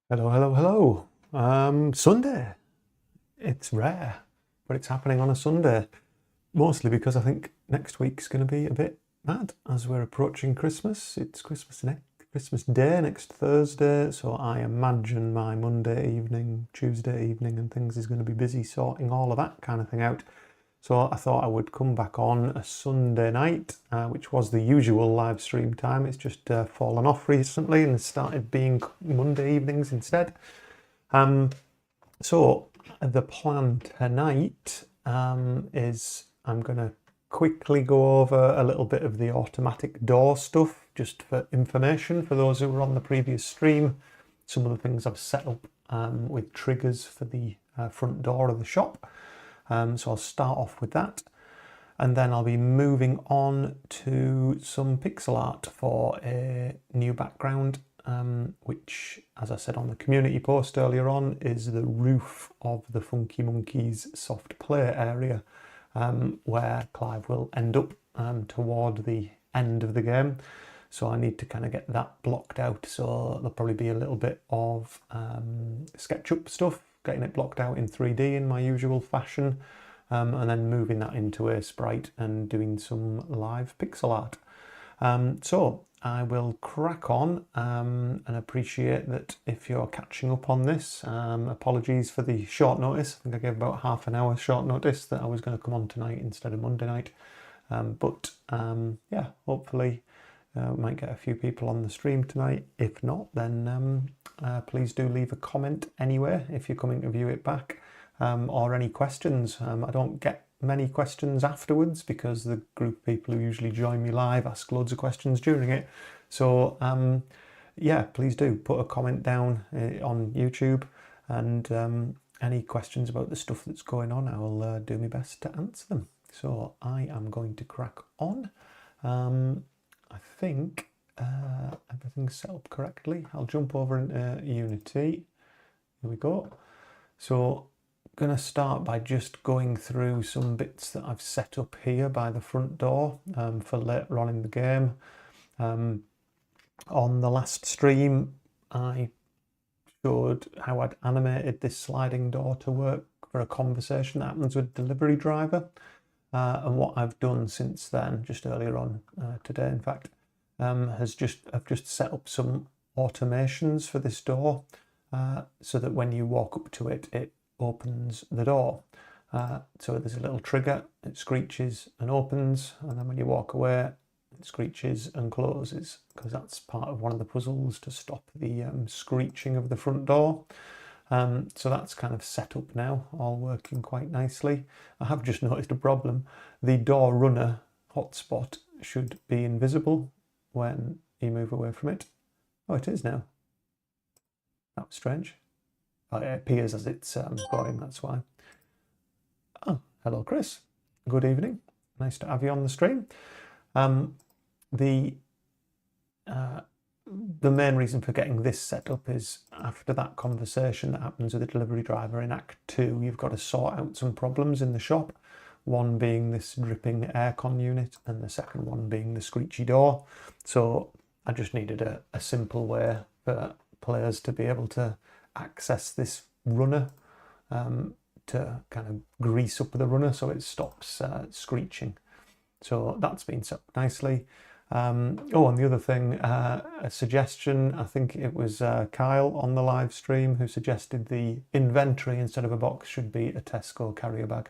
Hello, hello, hello. Sunday. It's rare, but it's happening on a Sunday. Mostly because I think next week's going to be a bit mad as we're approaching Christmas. It's Christmas Day next Thursday, so I imagine my Monday evening, Tuesday evening, and things is going to be busy sorting all of that kind of thing out. So I thought I would come back on a Sunday night, which was the usual live stream time. It's just fallen off recently and started being Monday evenings instead. So the plan tonight is I'm going to quickly go over a little bit of the automatic door stuff, just for information for those who were on the previous stream. Some of the things I've set up with triggers for the front door of the shop. So I'll start off with that, and then I'll be moving on to some pixel art for a new background, which, as I said on the community post earlier on, is the roof of the Funky Monkeys soft play area, where Clive will end up toward the end of the game. So I need to kind of get that blocked out. So there'll probably be a little bit of SketchUp stuff, getting it blocked out in 3D in my usual fashion, and then moving that into Aesprite and doing some live pixel art. So I will crack on and appreciate that if you're catching up on this. Apologies for the short notice. I think I gave about half an hour short notice that I was going to come on tonight instead of Monday night. But yeah, hopefully we might get a few people on the stream tonight. If not, then please do leave a comment anyway if you're coming to view it back, or any questions. I don't get many questions afterwards because the group of people who usually join me live ask loads of questions during it. So yeah, please do put a comment down on YouTube, and any questions about the stuff that's going on, I will do my best to answer them. So I am going to crack on. I think everything's set up correctly. I'll jump over into Unity. Here we go. So I'm going to start by just going through some bits that I've set up here by the front door for later on in the game. On the last stream, I showed how I'd animated this sliding door to work for a conversation that happens with delivery driver. And what I've done since then, just earlier on today, in fact, I've just set up some automations for this door, so that when you walk up to it, it opens the door. So there's a little trigger, it screeches and opens, and then when you walk away, it screeches and closes, because that's part of one of the puzzles to stop the screeching of the front door. So that's kind of set up now, all working quite nicely. I have just noticed a problem. The door runner hotspot should be invisible when you move away from it. Oh, it is now. That was strange. Oh, it appears as it's going, that's why. Oh, hello, Chris. Good evening. Nice to have you on the stream. The main reason for getting this set up is after that conversation that happens with the delivery driver in Act 2, you've got to sort out some problems in the shop. One being this dripping aircon unit, and the second one being the screechy door. So I just needed a simple way for players to be able to access this runner, to kind of grease up the runner so it stops screeching. So that's been set up nicely. Oh, and the other thing, a suggestion, I think it was Kyle on the live stream who suggested the inventory instead of a box should be a Tesco carrier bag.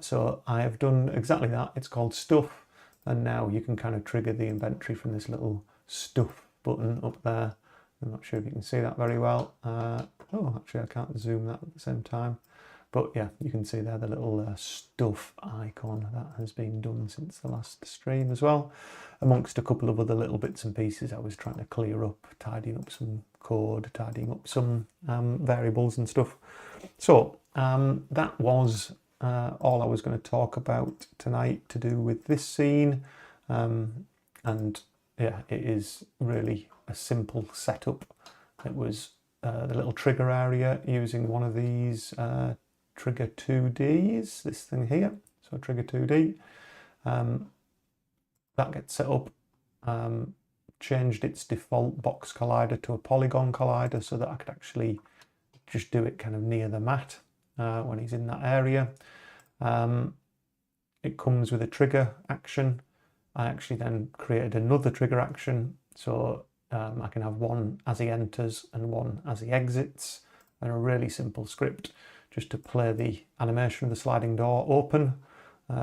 So I have done exactly that. It's called Stuff, and now you can kind of trigger the inventory from this little Stuff button up there. I'm not sure if you can see that very well. Oh, actually I can't zoom that at the same time. But yeah, you can see there the little stuff icon that has been done since the last stream as well, amongst a couple of other little bits and pieces I was trying to clear up, tidying up some code, tidying up some variables and stuff. So that was all I was going to talk about tonight to do with this scene. And yeah, it is really a simple setup. It was the little trigger area using one of these trigger 2Ds, this thing here, so trigger 2D. That gets set up changed its default box collider to a polygon collider so that I could actually just do it kind of near the mat when he's in that area. It comes with a trigger action. I actually then created another trigger action, so I can have one as he enters and one as he exits, and a really simple script just to play the animation of the sliding door open,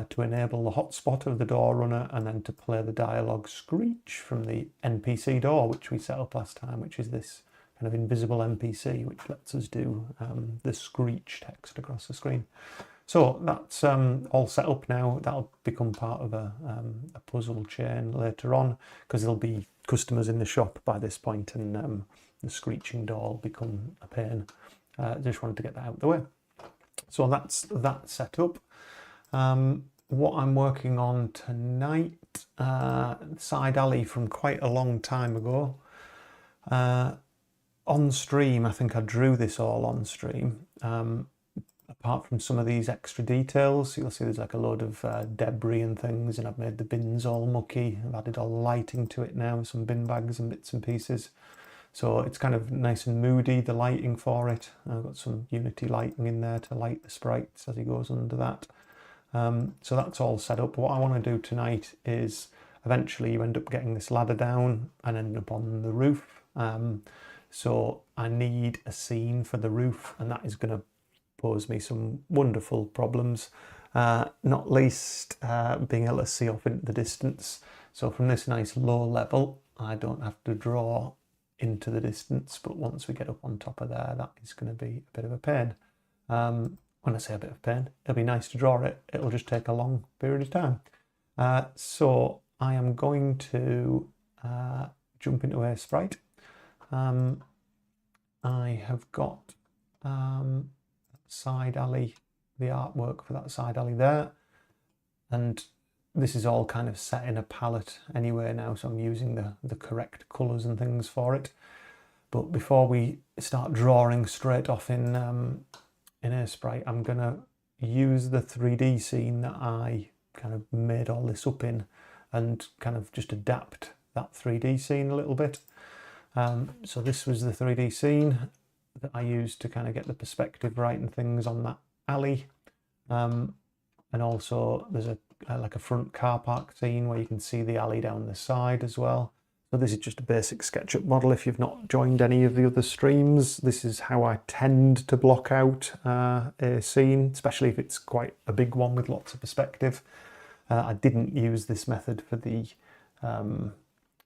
to enable the hotspot of the door runner, and then to play the dialogue screech from the NPC door, which we set up last time, which is this kind of invisible NPC, which lets us do the screech text across the screen. So that's all set up now. That'll become part of a puzzle chain later on, because there'll be customers in the shop by this point, and the screeching door will become a pain. Just wanted to get that out of the way. So that's that set up. What I'm working on tonight, side alley from quite a long time ago. On stream, I think I drew this all on stream. Apart from some of these extra details, you'll see there's like a load of debris and things, and I've made the bins all mucky. I've added all lighting to it now, some bin bags and bits and pieces. So it's kind of nice and moody, the lighting for it. I've got some Unity lighting in there to light the sprites as he goes under that. So that's all set up. What I want to do tonight is eventually you end up getting this ladder down and end up on the roof. So I need a scene for the roof, and that is going to pose me some wonderful problems, not least being able to see off into the distance. So from this nice low level, I don't have to draw into the distance, but once we get up on top of there, that is going to be a bit of a pain. When I say a bit of pain, it'll be nice to draw it. It'll just take a long period of time. So I am going to jump into Aesprite. I have got side alley, the artwork for that side alley there, and this is all kind of set in a palette anyway now, so I'm using the correct colours and things for it. But before we start drawing straight off in Aesprite, I'm gonna use the 3D scene that I kind of made all this up in, and kind of just adapt that 3D scene a little bit. So this was the 3D scene that I used to kind of get the perspective right and things on that alley. And also there's like a front car park scene where you can see the alley down the side as well. So this is just a basic SketchUp model. If you've not joined any of the other streams, this is how I tend to block out a scene, especially if it's quite a big one with lots of perspective. I didn't use this method for the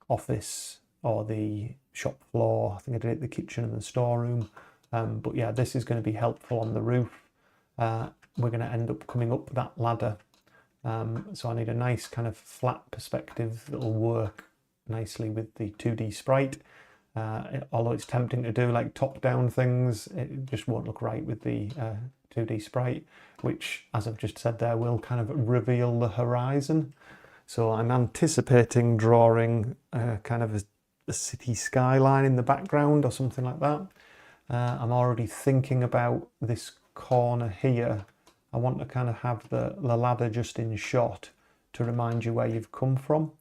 office or the shop floor. I think I did it in the kitchen and the storeroom. But yeah, this is going to be helpful on the roof. We're going to end up coming up that ladder. So I need a nice kind of flat perspective that will work nicely with the 2D sprite. Although it's tempting to do like top-down things, it just won't look right with the 2D sprite, which, as I've just said there, will kind of reveal the horizon. So I'm anticipating drawing kind of a city skyline in the background or something like that. I'm already thinking about this corner here. I want to kind of have the ladder just in shot to remind you where you've come from.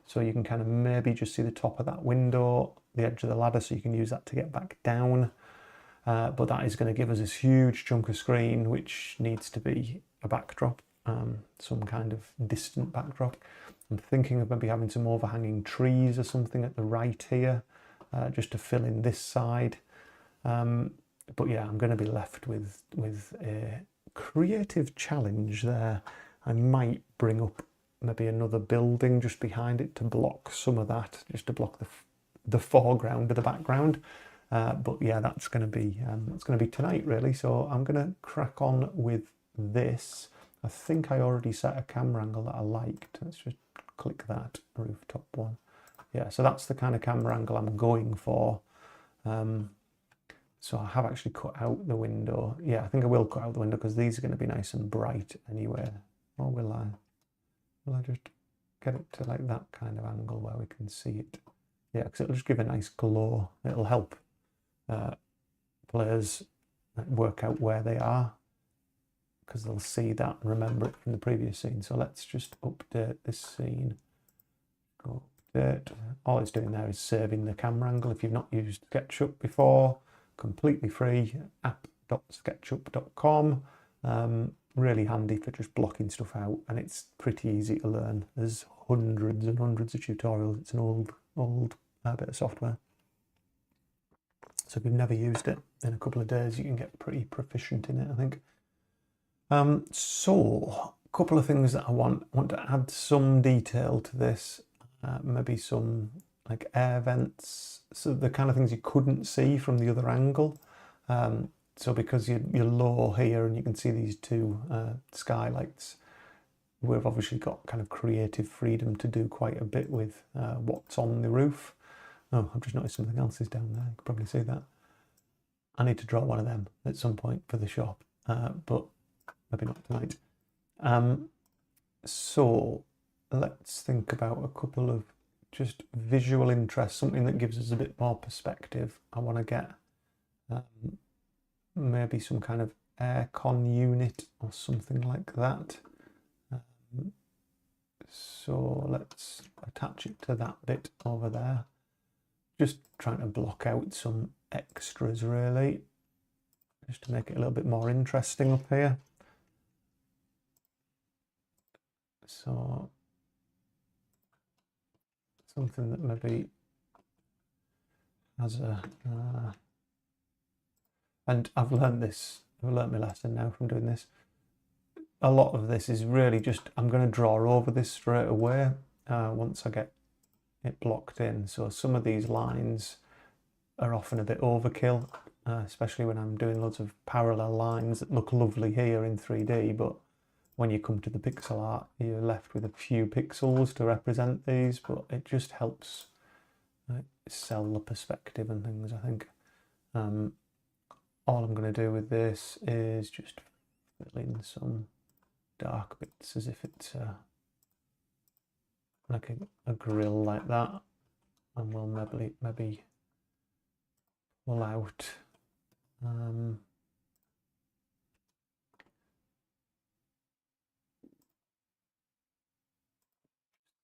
So you can kind of maybe just see the top of that window, the edge of the ladder, so you can use that to get back down. But that is going to give us this huge chunk of screen, which needs to be a backdrop, some kind of distant backdrop. I'm thinking of maybe having some overhanging trees or something at the right here, just to fill in this side. But yeah, I'm going to be left with a creative challenge there. I might bring up maybe another building just behind it to block some of that, just to block the foreground of the background. But yeah, that's going to be tonight really. So I'm going to crack on with this. I think I already set a camera angle that I liked. Let's just click that rooftop one. Yeah, so that's the kind of camera angle I'm going for. So I have actually cut out the window. Yeah, I think I will cut out the window because these are going to be nice and bright anyway. Or will I? Will I just get it to like that kind of angle where we can see it? Yeah, because it'll just give a nice glow. It'll help players work out where they are, because they'll see that and remember it from the previous scene. So let's just update this scene. Go update. All it's doing there is saving the camera angle. If you've not used SketchUp before, completely free, app.sketchup.com. Really handy for just blocking stuff out, and it's pretty easy to learn. There's hundreds and hundreds of tutorials. It's an old bit of software. So if you've never used it, in a couple of days you can get pretty proficient in it, I think. So a couple of things that I want to add some detail to this, maybe some like air vents, so the kind of things you couldn't see from the other angle. So because you're low here and you can see these two skylights, we've obviously got kind of creative freedom to do quite a bit with what's on the roof. Oh, I've just noticed something else is down there. You can probably see that. I need to draw one of them at some point for the shop, but maybe not tonight. So let's think about a couple of just visual interests, something that gives us a bit more perspective. I want to get maybe some kind of aircon unit or something like that. So let's attach it to that bit over there. Just trying to block out some extras really, just to make it a little bit more interesting up here. So something that maybe has a and I've learned my lesson now from doing this. A lot of this is really just, I'm going to draw over this straight away once I get it blocked in. So some of these lines are often a bit overkill, especially when I'm doing loads of parallel lines that look lovely here in 3D, but when you come to the pixel art, you're left with a few pixels to represent these, but it just helps sell the perspective and things, I think. All I'm going to do with this is just fill in some dark bits as if it's like a grill like that, and we'll maybe pull out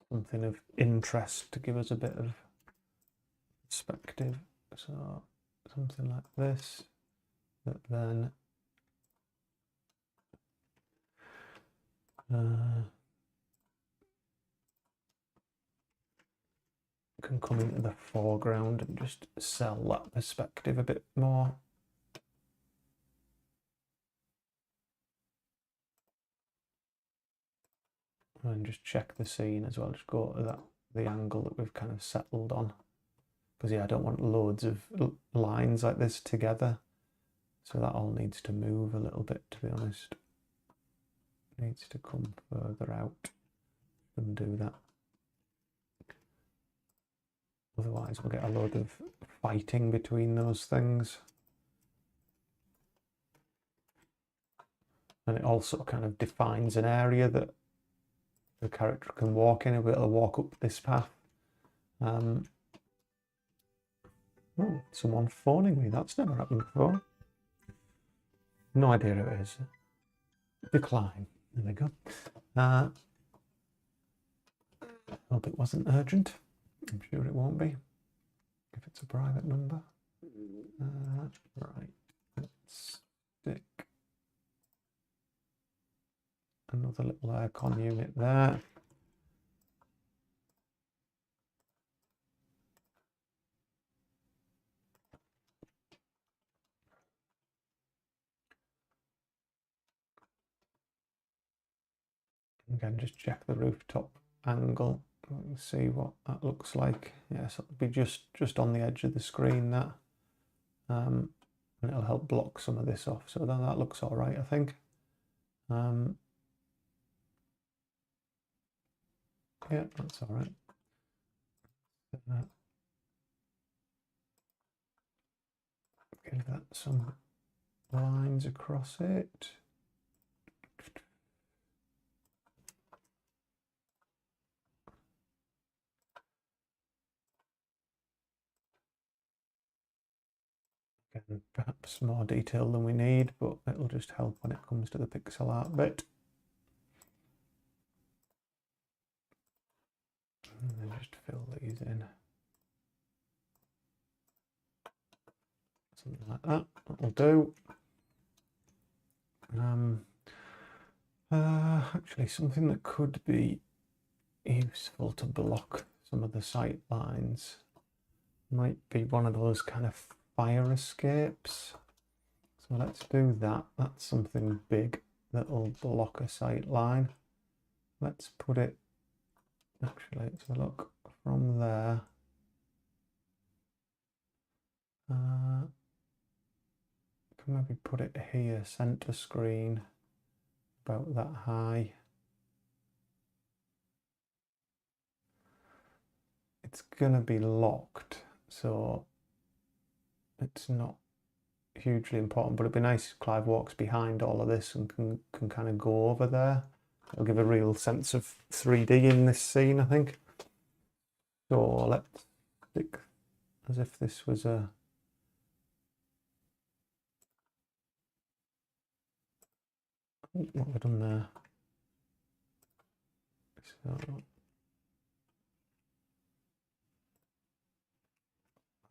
something of interest to give us a bit of perspective. So something like this, that then can come into the foreground and just sell that perspective a bit more. And just check the scene as well, just go to the angle that we've kind of settled on. Because yeah, I don't want loads of lines like this together. So that all needs to move a little bit, to be honest. It needs to come further out and do that. Otherwise we'll get a load of fighting between those things. And it also kind of defines an area that the character can walk in. It'll walk up this path. Oh, someone phoning me. That's never happened before. No idea who it is. Decline. There we go. Hope it wasn't urgent. I'm sure it won't be if it's a private number. Right. Let's stick another little aircon unit there. Again, just check the rooftop angle. See what that looks like. Yes, it'll be just on the edge of the screen, that, and it'll help block some of this off. So that looks all right, I think. Yeah, that's all right. Give that some lines across it. Again, perhaps more detail than we need, but it'll just help when it comes to the pixel art bit. And then just fill these in. Something like that, that'll do. Actually, something that could be useful to block some of the sight lines might be one of those kind of fire escapes. So let's do that. That's something big that'll block a sight line. Let's put it, actually, let's have a look from there. Can maybe put it here, center screen, about that high. It's gonna be locked, so it's not hugely important, but it'd be nice if Clive walks behind all of this and can kind of go over there. It'll give a real sense of 3D in this scene, I think. So let's stick as if this was a... What have I done there? So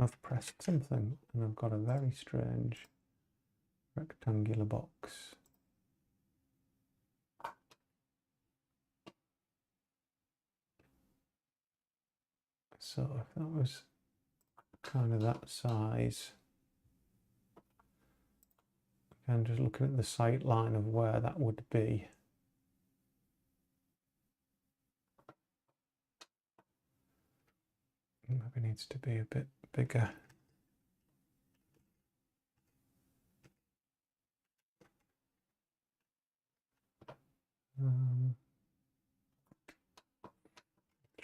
I've pressed something and I've got a very strange rectangular box. So if that was kind of that size, again, just looking at the sight line of where that would be. Maybe needs to be a bit bigger.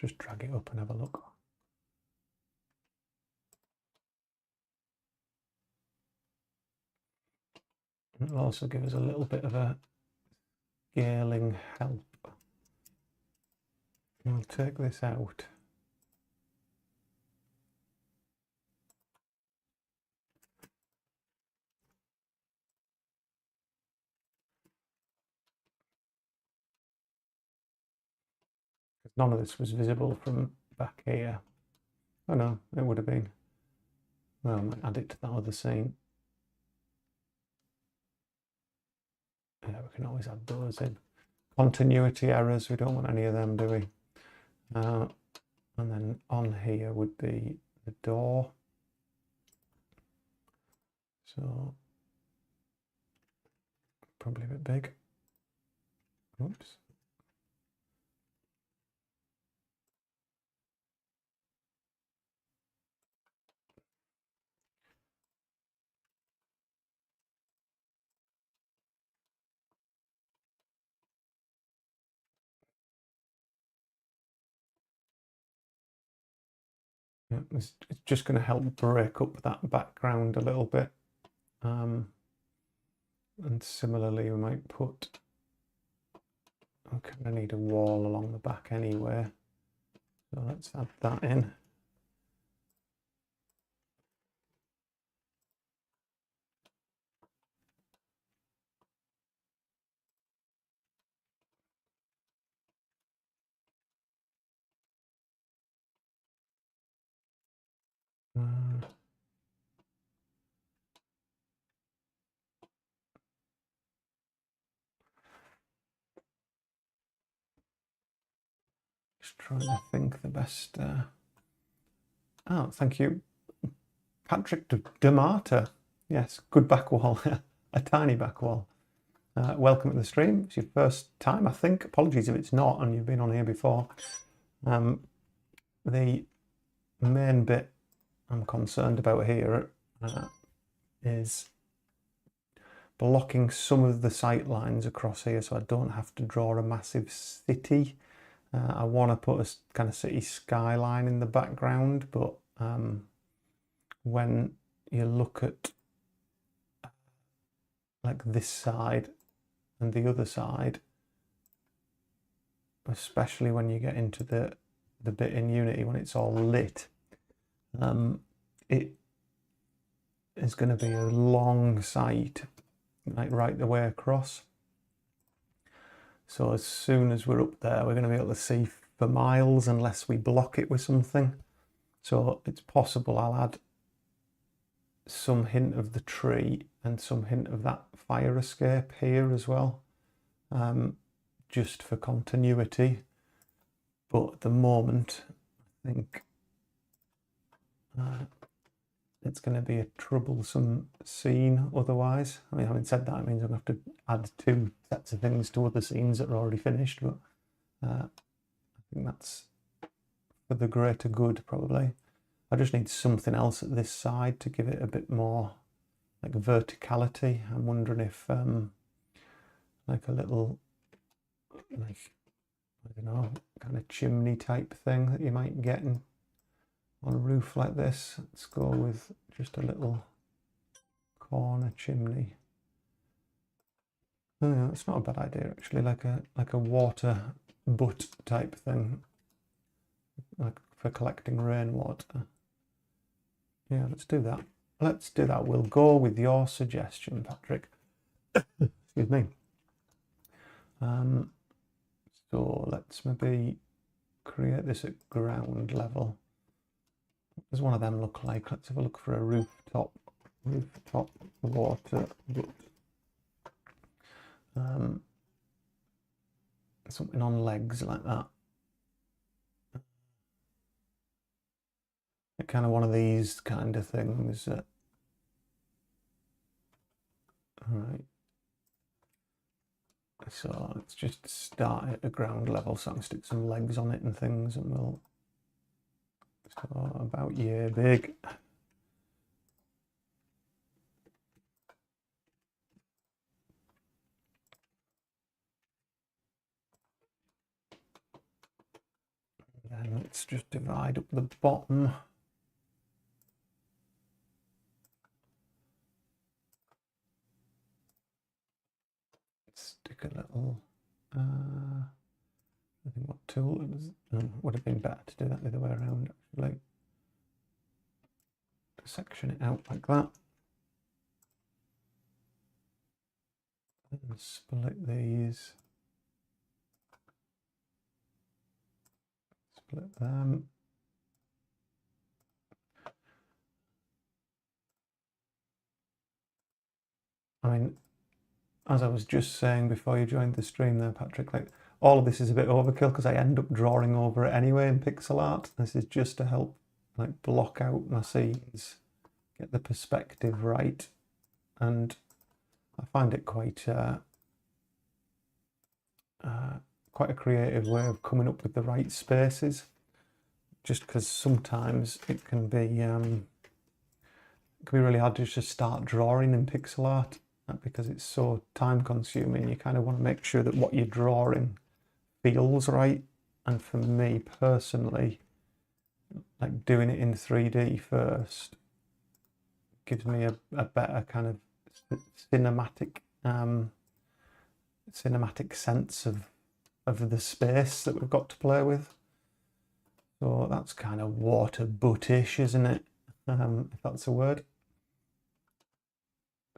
Just drag it up and have a look. It'll also give us a little bit of a scaling help. We'll take this out. None of this was visible from back here. Oh no, it would have been. Well, I might add it to that other scene. Yeah, we can always add those in. Continuity errors, we don't want any of them, do we? And then on here would be the door. So, probably a bit big. Oops. Yeah, it's just going to help break up that background a little bit. And similarly, we might put, I kind of need a wall along the back anyway. So let's add that in. Just trying to think the best. Oh, thank you, Patrick Demata. Yes, good back wall, a tiny back wall. Welcome to the stream. It's your first time, I think. Apologies if it's not and you've been on here before. The main bit I'm concerned about here is blocking some of the sight lines across here so I don't have to draw a massive city. I want to put a kind of city skyline in the background, but when you look at like this side and the other side, especially when you get into the bit in Unity when it's all lit, it is going to be a long sight, like right the way across. So as soon as we're up there, we're going to be able to see for miles unless we block it with something. So it's possible I'll add some hint of the tree and some hint of that fire escape here as well, just for continuity. But at the moment, I think it's going to be a troublesome scene otherwise. I mean, having said that, it means I'm going to have to add 2 sets of things to other scenes that are already finished, but I think that's for the greater good, probably. I just need something else at this side to give it a bit more like verticality. I'm wondering if like a little, like, I don't know, kind of chimney type thing that you might get on a roof like this. Let's go with just a little corner chimney. Oh, yeah, it's not a bad idea actually, like a water butt type thing, like for collecting rainwater. Yeah, let's do that. Let's do that. We'll go with your suggestion, Patrick. Excuse me. So let's maybe create this at ground level. What does one of them look like? Let's have a look for a rooftop water butt. Something on legs like that. Kind of one of these kind of things. All right. So let's just start at the ground level, so I can stick some legs on it and things, and we'll start about big. And then let's just divide up the bottom. Stick a little, I think what tool it was, would have been better to do that the other way around actually. Section it out like that. And split these. Split them. I mean, as I was just saying before you joined the stream there, Patrick, like all of this is a bit overkill because I end up drawing over it anyway in pixel art. This is just to help like block out my scenes, get the perspective right, and I find it quite quite a creative way of coming up with the right spaces. Just because sometimes it can be really hard to just start drawing in pixel art because it's so time consuming. You kind of want to make sure that what you're drawing feels right, and for me personally, like doing it in 3D first gives me a better kind of cinematic sense of the space that we've got to play with. So that's kind of water butt-ish, isn't it? If that's a word.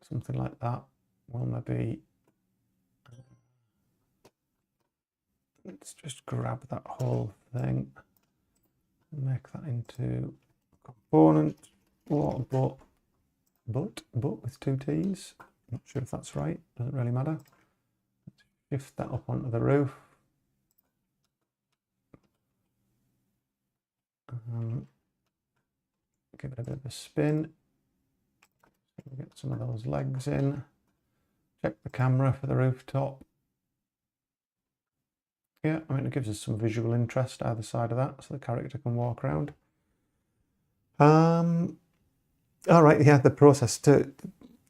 Something like that. Well, maybe let's just grab that whole thing and make that into a component. Water butt with 2 T's. Not sure if that's right. Doesn't really matter. Let's shift that up onto the roof. Give it a bit of a spin. Get some of those legs in. Check the camera for the rooftop. Yeah, I mean, it gives us some visual interest either side of that, so the character can walk around. All right, yeah, the process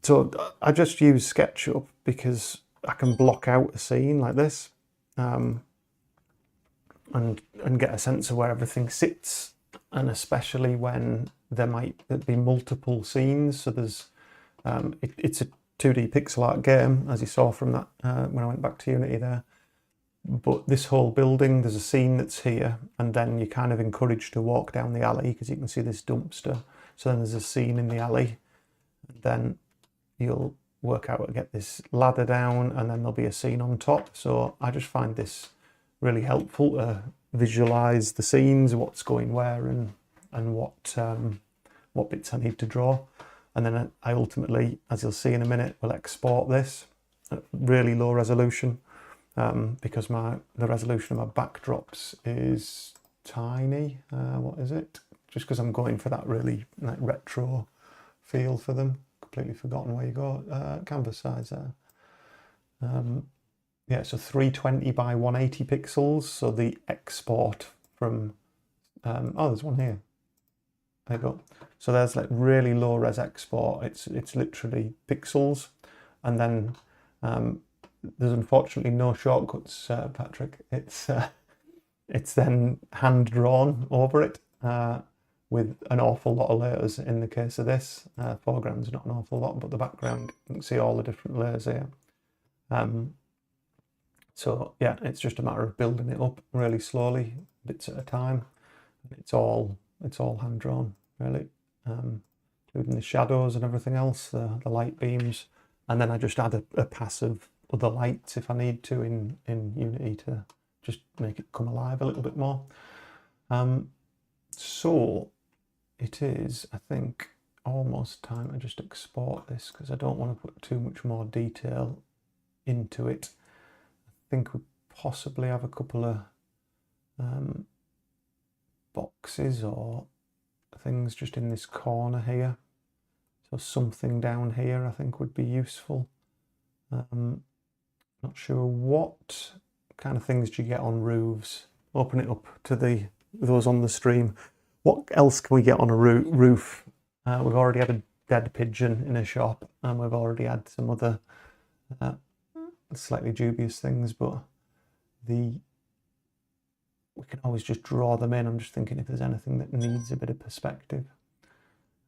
so I just use SketchUp because I can block out a scene like this, and get a sense of where everything sits, and especially when there might be multiple scenes. So there's it's a 2D pixel art game, as you saw from that when I went back to Unity there. But this whole building, there's a scene that's here, and then you're kind of encouraged to walk down the alley because you can see this dumpster. So then there's a scene in the alley, and then you'll work out how to get this ladder down, and then there'll be a scene on top. So I just find this really helpful to visualize the scenes, what's going where, and what bits I need to draw. And then I ultimately, as you'll see in a minute, will export this at really low resolution, because the resolution of my backdrops is tiny. What is it? Just because I'm going for that really like retro feel for them. Completely forgotten where you go. Canvas size there. Yeah, so 320 by 180 pixels. So the export from, oh, there's one here. There you go. So there's like really low res export. It's literally pixels, and then there's unfortunately no shortcuts, Patrick. It's then hand drawn over it with an awful lot of layers. In the case of this, foreground's not an awful lot, but the background, you can see all the different layers here. So yeah, it's just a matter of building it up really slowly, bits at a time. It's all hand drawn, really, including the shadows and everything else, the light beams, and then I just add a pass of other lights if I need to in Unity to just make it come alive a little bit more. So it is, I think, almost time to just export this, because I don't want to put too much more detail into it. I think we possibly have a couple of boxes or things just in this corner here. So something down here I think would be useful. Not sure what kind of things do you get on roofs. Open it up to those on the stream. What else can we get on a roof? We've already had a dead pigeon in a shop, and we've already had some other slightly dubious things, but we can always just draw them in. I'm just thinking if there's anything that needs a bit of perspective.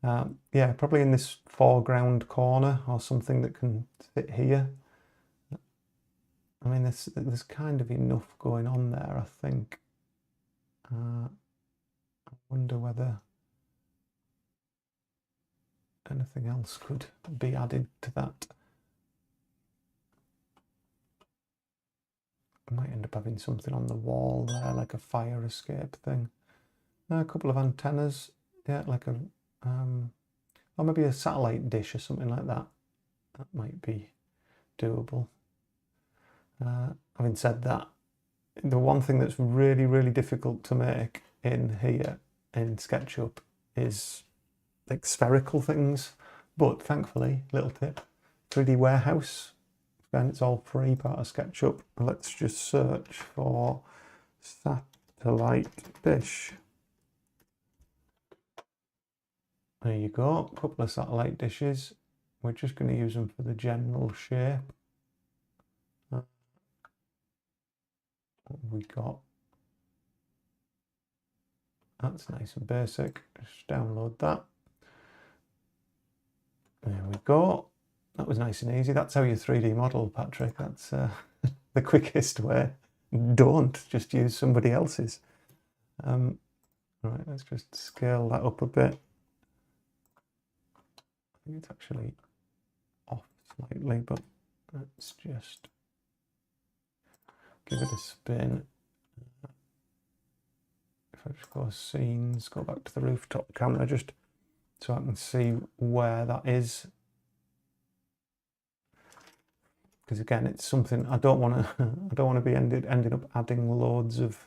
Yeah, probably in this foreground corner or something that can fit here. I mean, there's kind of enough going on there, I think. I wonder whether anything else could be added to that. I might end up having something on the wall there, like a fire escape thing. A couple of antennas, yeah, like a, or maybe a satellite dish or something like that. That might be doable. Having said that, the one thing that's really, really difficult to make in here in SketchUp is like spherical things. But thankfully, little tip, 3D Warehouse, and it's all free, part of SketchUp. Let's just search for satellite dish. There you go, a couple of satellite dishes. We're just going to use them for the general shape. What have we got? That's nice and basic. Just download that. There we go. That was nice and easy. That's how you 3D model, Patrick. That's the quickest way. Don't just use somebody else's. All right, let's just scale that up a bit. I think it's actually off slightly, but let's just give it a spin. If I just go scenes, go back to the rooftop camera, just so I can see where that is. Because again, it's something I don't want to be ending up adding loads of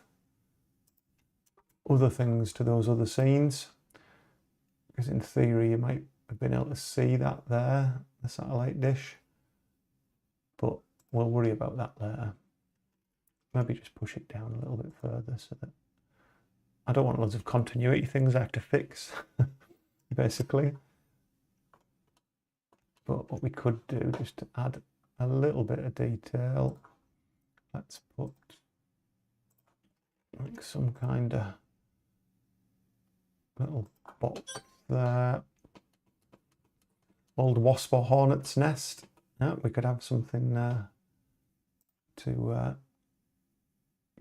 other things to those other scenes. Because in theory, you might have been able to see that there, the satellite dish. But we'll worry about that later. Maybe just push it down a little bit further so that I don't want loads of continuity things I have to fix, basically. But what we could do, just to add a little bit of detail, let's put like some kind of little box there. Old wasp or hornet's nest. Yeah, we could have something to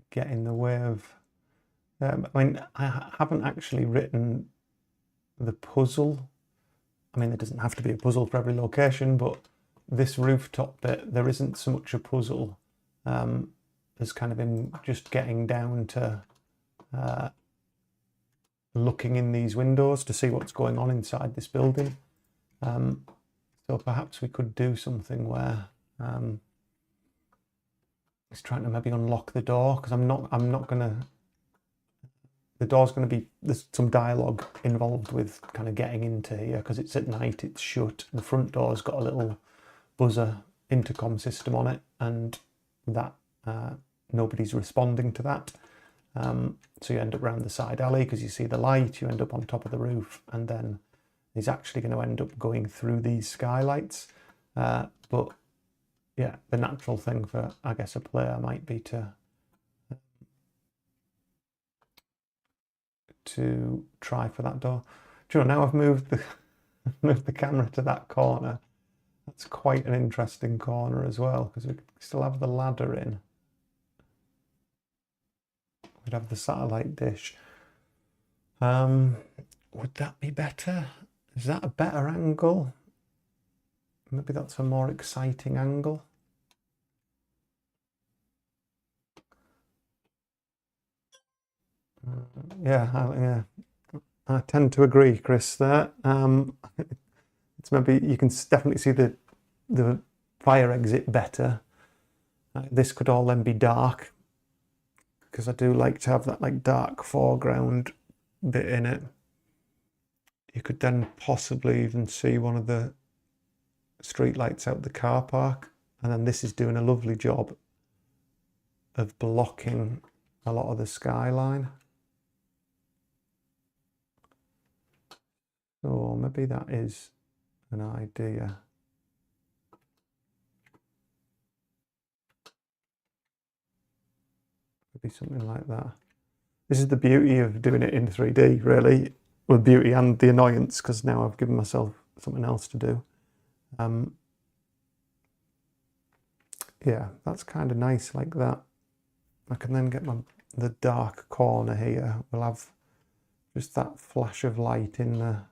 get in the way of. I mean, I haven't actually written the puzzle. I mean, there doesn't have to be a puzzle for every location, but this rooftop bit, there isn't so much a puzzle as kind of in just getting down to looking in these windows to see what's going on inside this building. So perhaps we could do something where it's trying to maybe unlock the door, because I'm not gonna, the door's going to be, there's some dialogue involved with kind of getting into here because it's at night, it's shut. The front door's got a little buzzer intercom system on it, and that nobody's responding to that. So you end up round the side alley because you see the light, you end up on top of the roof, and then he's actually going to end up going through these skylights. But yeah, the natural thing for, I guess, a player might be to try for that door. Do you know, now I've moved the camera to that corner. That's quite an interesting corner as well, because we still have the ladder in. We'd have the satellite dish. Would that be better? Is that a better angle? Maybe that's a more exciting angle. Yeah, I tend to agree, Chris, there. It's maybe, you can definitely see the fire exit better. This could all then be dark, because I do like to have that like dark foreground bit in it. You could then possibly even see one of the street lights out the car park, and then this is doing a lovely job of blocking a lot of the skyline. So maybe that is an idea. Maybe something like that. This is the beauty of doing it in 3D, really. Well, beauty and the annoyance, because now I've given myself something else to do. Yeah, that's kind of nice like that. I can then get the dark corner here. We'll have just that flash of light in the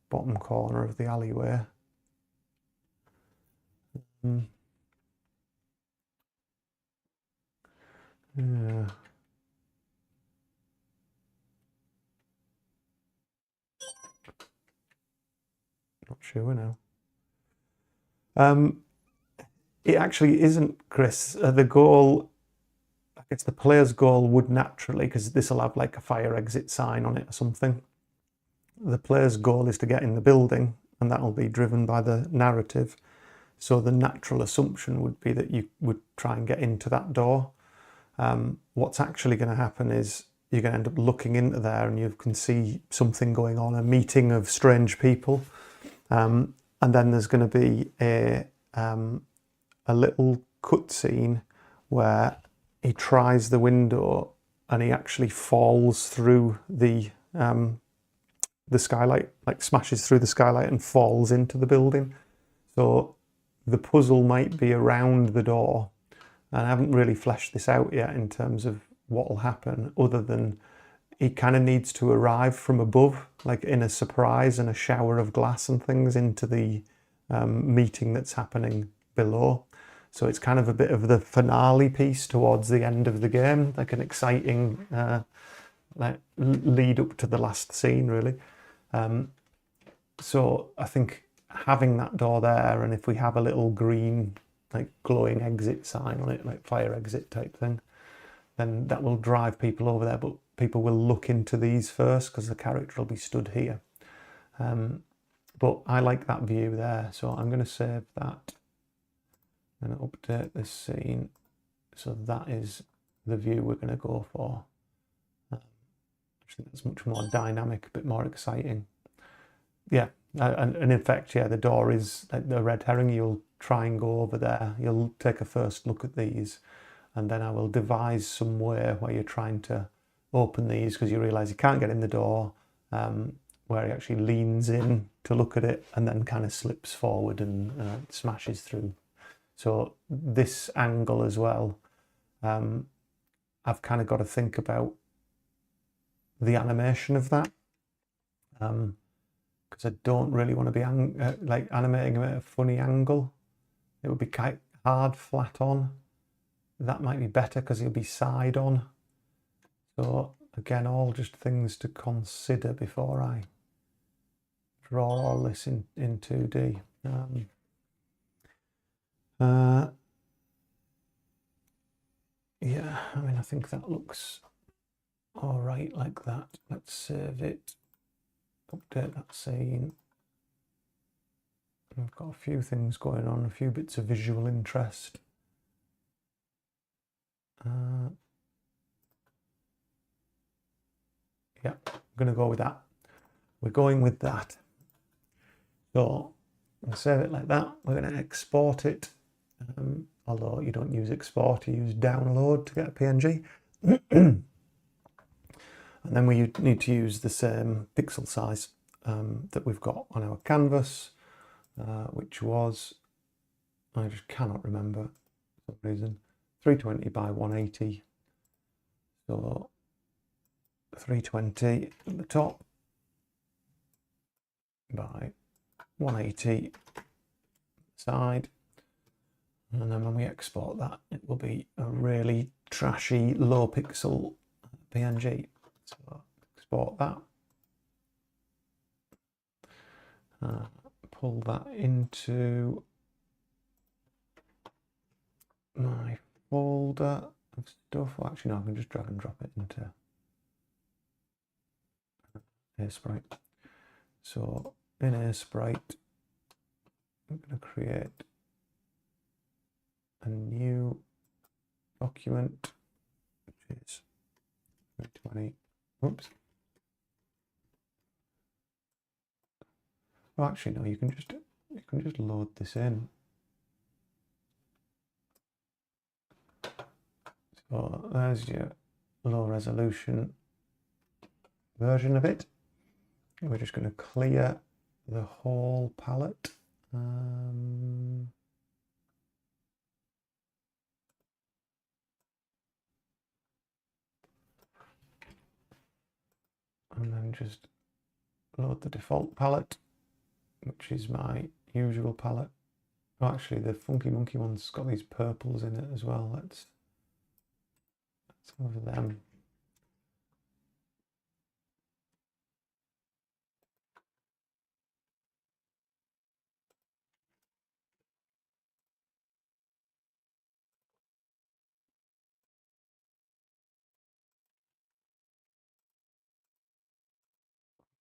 bottom corner of the alleyway. Yeah. Not sure now. It actually isn't, Chris. The goal, I guess the player's goal would naturally, because this will have like a fire exit sign on it or something. The player's goal is to get in the building, and that will be driven by the narrative. So the natural assumption would be that you would try and get into that door. What's actually going to happen is you're going to end up looking into there, and you can see something going on, a meeting of strange people. And then there's going to be a little cutscene where he tries the window and he actually falls through the skylight, like smashes through the skylight and falls into the building. So the puzzle might be around the door, and I haven't really fleshed this out yet in terms of what will happen, other than he kind of needs to arrive from above, like in a surprise and a shower of glass and things into the meeting that's happening below. So it's kind of a bit of the finale piece towards the end of the game, like an exciting like lead up to the last scene, really. So I think having that door there, and if we have a little green like glowing exit sign on it, like fire exit type thing, then that will drive people over there. But people will look into these first because the character will be stood here. But I like that view there, so I'm going to save that and update this scene. So that is the view we're going to go for. I think that's much more dynamic, a bit more exciting. Yeah, and in fact, yeah, the door is like the red herring. You'll try and go over there. You'll take a first look at these, and then I will devise some way where you're trying to open these, because you realise you can't get in the door, where he actually leans in to look at it and then kind of slips forward and smashes through. So this angle as well, I've kind of got to think about the animation of that, because I don't really want to be like animating at a funny angle. It would be quite hard flat on. that might be better because he'll be side on. So again, all just things to consider before I draw all this in 2D. Yeah, I mean, I think that looks all right like that. Let's save it, update that scene. We've got a few things going on, a few bits of visual interest. Yeah, I'm going to go with that. We're going with that. So we'll save it like that. We're going to export it. Although you don't use export, you use download to get a PNG. And then we need to use the same pixel size that we've got on our canvas, which was, I just cannot remember for some reason, 320 by 180. So 320 at the top by 180 side. And then when we export that, it will be a really trashy low pixel PNG. So export that. Pull that into my folder of stuff. Well, actually, no, I can just drag and drop it into Aesprite. So in Aesprite, I'm going to create a new document, which is 20. Oops. Well, actually, no. You can just load this in. So there's your low resolution version of it. We're just going to clear the whole palette. And then just load the default palette, which is my usual palette. Oh, actually, the Funky Monkey one's got these purples in it as well. Let's over them.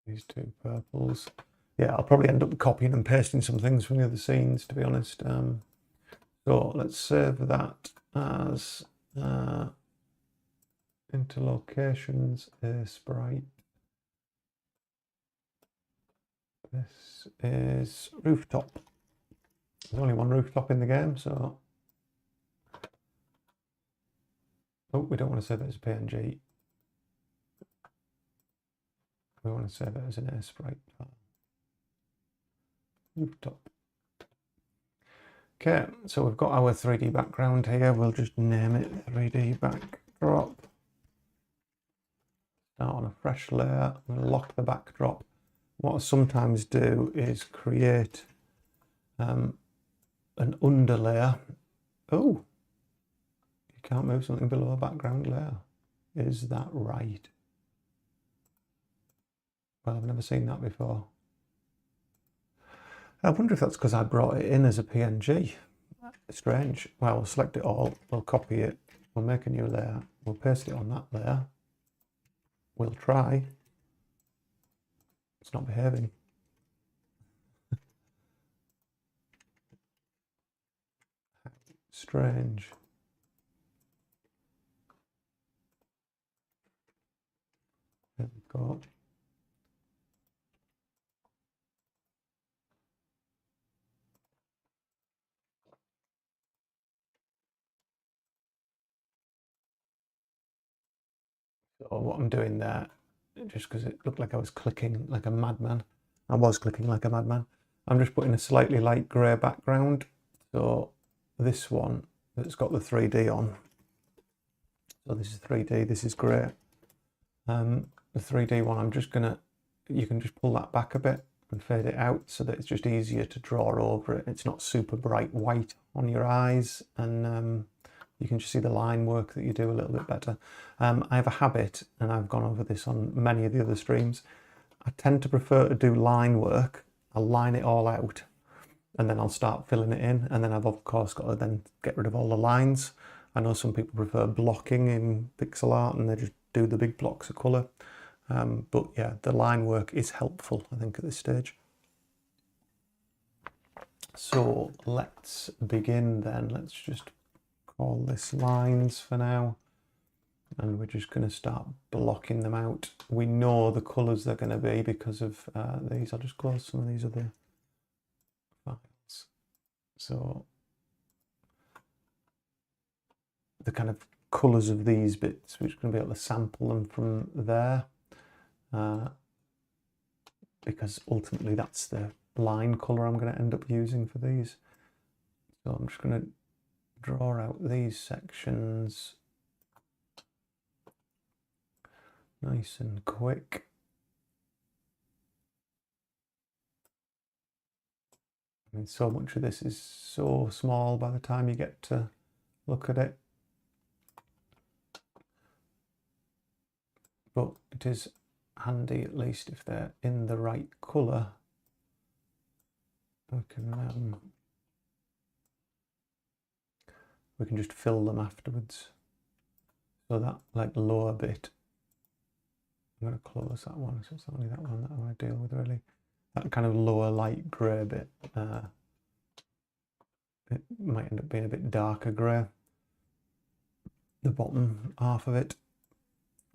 These two purples. Yeah, I'll probably end up copying and pasting some things from the other scenes, to be honest. So let's save that as into locations, Aesprite. This is rooftop. There's only one rooftop in the game, so. Oh, we don't want to save it as a PNG. We want to save it as an Aesprite file. Rooftop. Okay, so we've got our 3D background here. We'll just name it 3D backdrop. Start on a fresh layer. I'm going to lock the backdrop. What I sometimes do is create an underlayer. Oh, you can't move something below a background layer. Is that right? Well, I've never seen that before. I wonder if that's because I brought it in as a PNG. Strange. Well, we'll select it all, we'll copy it, we'll make a new layer, we'll paste it on that layer. We'll try. It's not behaving. Strange. There we go. So what I'm doing there, just because it looked like I was clicking like a madman, I was clicking like a madman. I'm just putting a slightly light grey background. So this one that's got the 3D on. So this is 3D, this is grey. The 3D one, I'm just gonna, you can just pull that back a bit and fade it out so that it's just easier to draw over it. It's not super bright white on your eyes, and you can just see the line work that you do a little bit better. I have a habit, and I've gone over this on many of the other streams. I tend to prefer to do line work. I'll line it all out, and then I'll start filling it in, and then I've of course got to then get rid of all the lines. I know some people prefer blocking in pixel art and they just do the big blocks of colour. But yeah, the line work is helpful, I think, at this stage. So let's begin then. Let's just call this lines for now. And we're just going to start blocking them out. We know the colours they're going to be because of these. I'll just close some of these other files. So the kind of colours of these bits, we're just going to be able to sample them from there. Because ultimately that's the line colour I'm going to end up using for these. So I'm just going to draw out these sections nice and quick. I mean, so much of this is so small by the time you get to look at it. But it is handy, at least if they're in the right colour. We can just fill them afterwards. So that like lower bit, I'm going to close that one, so it's only that one that I want to deal with really. That kind of lower light grey bit, it might end up being a bit darker grey. The bottom half of it.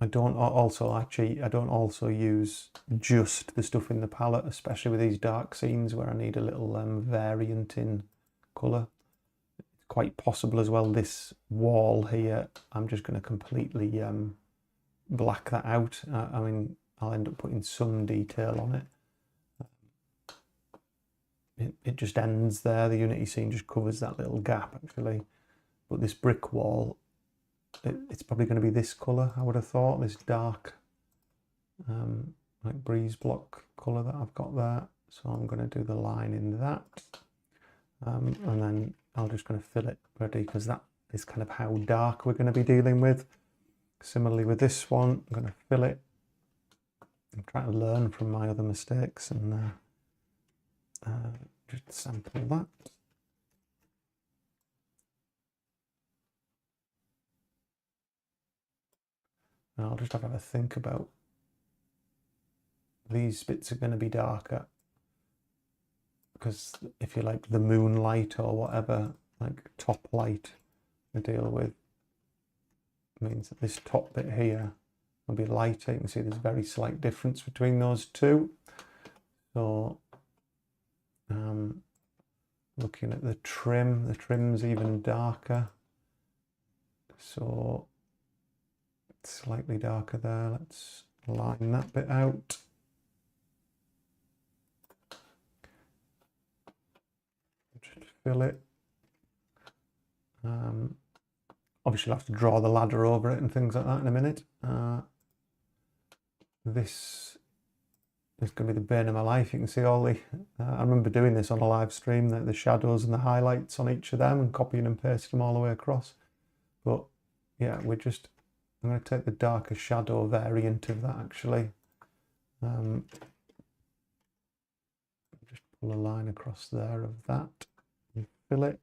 I don't also use just the stuff in the palette, especially with these dark scenes where I need a little variant in colour. It's quite possible as well, this wall here, I'm just going to completely black that out. I mean, I'll end up putting some detail on it. It just ends there. The Unity scene just covers that little gap actually. But this brick wall, it's probably going to be this colour, I would have thought, this dark like breeze block colour that I've got there. So I'm going to do the line in that, and then I'm just going to fill it ready, because that is kind of how dark we're going to be dealing with. Similarly with this one, I'm going to fill it. I'm trying to learn from my other mistakes and just sample that. And I'll just have a think about, these bits are going to be darker because if you like the moonlight or whatever, like top light we deal with, means that this top bit here will be lighter. You can see there's a very slight difference between those two. So looking at the trim's even darker. So slightly darker there. Let's line that bit out. Just fill it. Obviously I'll have to draw the ladder over it and things like that in a minute. This is going to be the bane of my life. You can see all the, I remember doing this on a live stream, the shadows and the highlights on each of them and copying and pasting them all the way across. But yeah, I'm going to take the darker shadow variant of that actually. Just pull a line across there of that and fill it.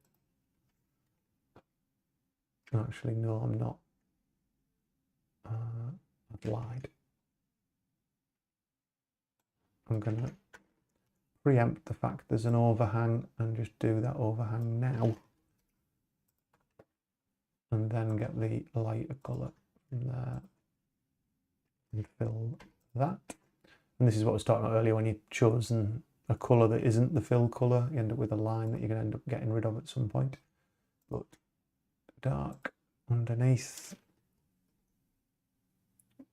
Actually, no, I'm not. I've lied. I'm going to preempt the fact there's an overhang and just do that overhang now. And then get the lighter colour from there and fill that. And this is what I was talking about earlier, when you've chosen a colour that isn't the fill colour, you end up with a line that you're going to end up getting rid of at some point. But dark underneath.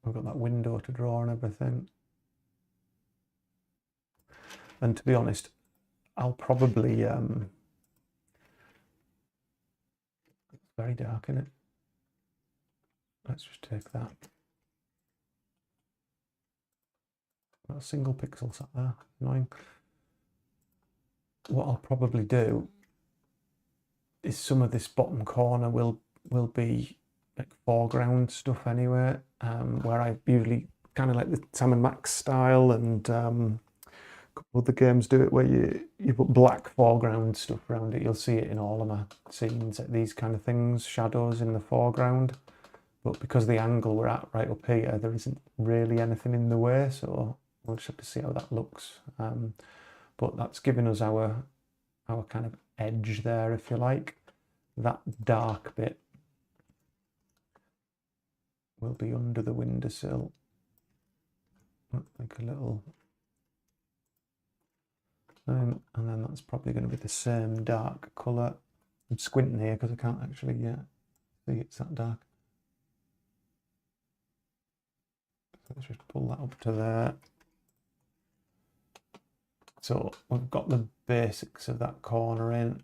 We've got that window to draw and everything. And to be honest, I'll probably, it's very dark, isn't it? Let's just take that. Got a single pixel sat there, annoying. What I'll probably do is some of this bottom corner will will be like foreground stuff anyway, where I usually kind of like the Sam and Max style, and a couple of the games do it where you put black foreground stuff around it. You'll see it in all of my scenes, like these kind of things, shadows in the foreground. But because the angle we're at right up here, there isn't really anything in the way, so we'll just have to see how that looks. But that's giving us our kind of edge there, if you like. That dark bit will be under the windowsill, like a little, and then that's probably going to be the same dark colour. I'm squinting here because I can't actually see it's that dark. So let's just pull that up to there. So we've got the basics of that corner in.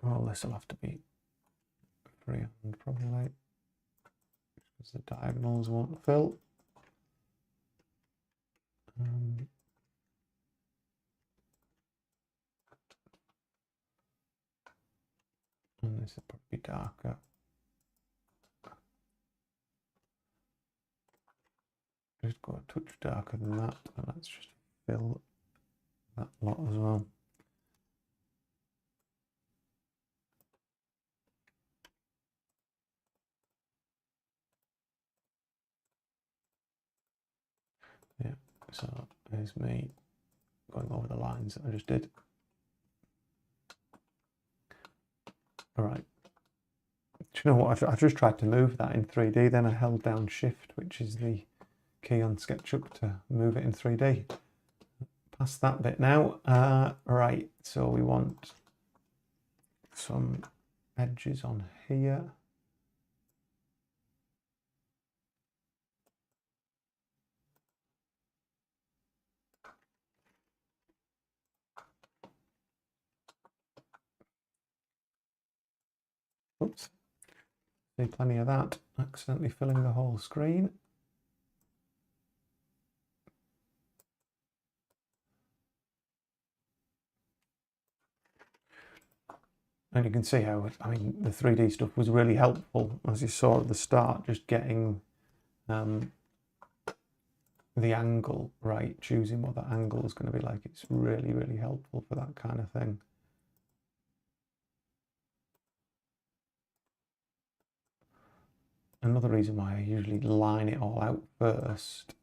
All this will have to be freehand probably, like, because the diagonals won't fill. And this will probably be darker. Just go a touch darker than that, and let's just fill that lot as well. Yeah, so there's me going over the lines that I just did. All right. Do you know what? I just tried to move that in 3D, then I held down Shift, which is the key on SketchUp, to move it in 3D. Past that bit now. Right, so we want some edges on here. Oops, see plenty of that, accidentally filling the whole screen. And you can see how, I mean, the 3D stuff was really helpful, as you saw at the start, just getting the angle right, choosing what that angle is going to be like. It's really, really helpful for that kind of thing. Another reason why I usually line it all out first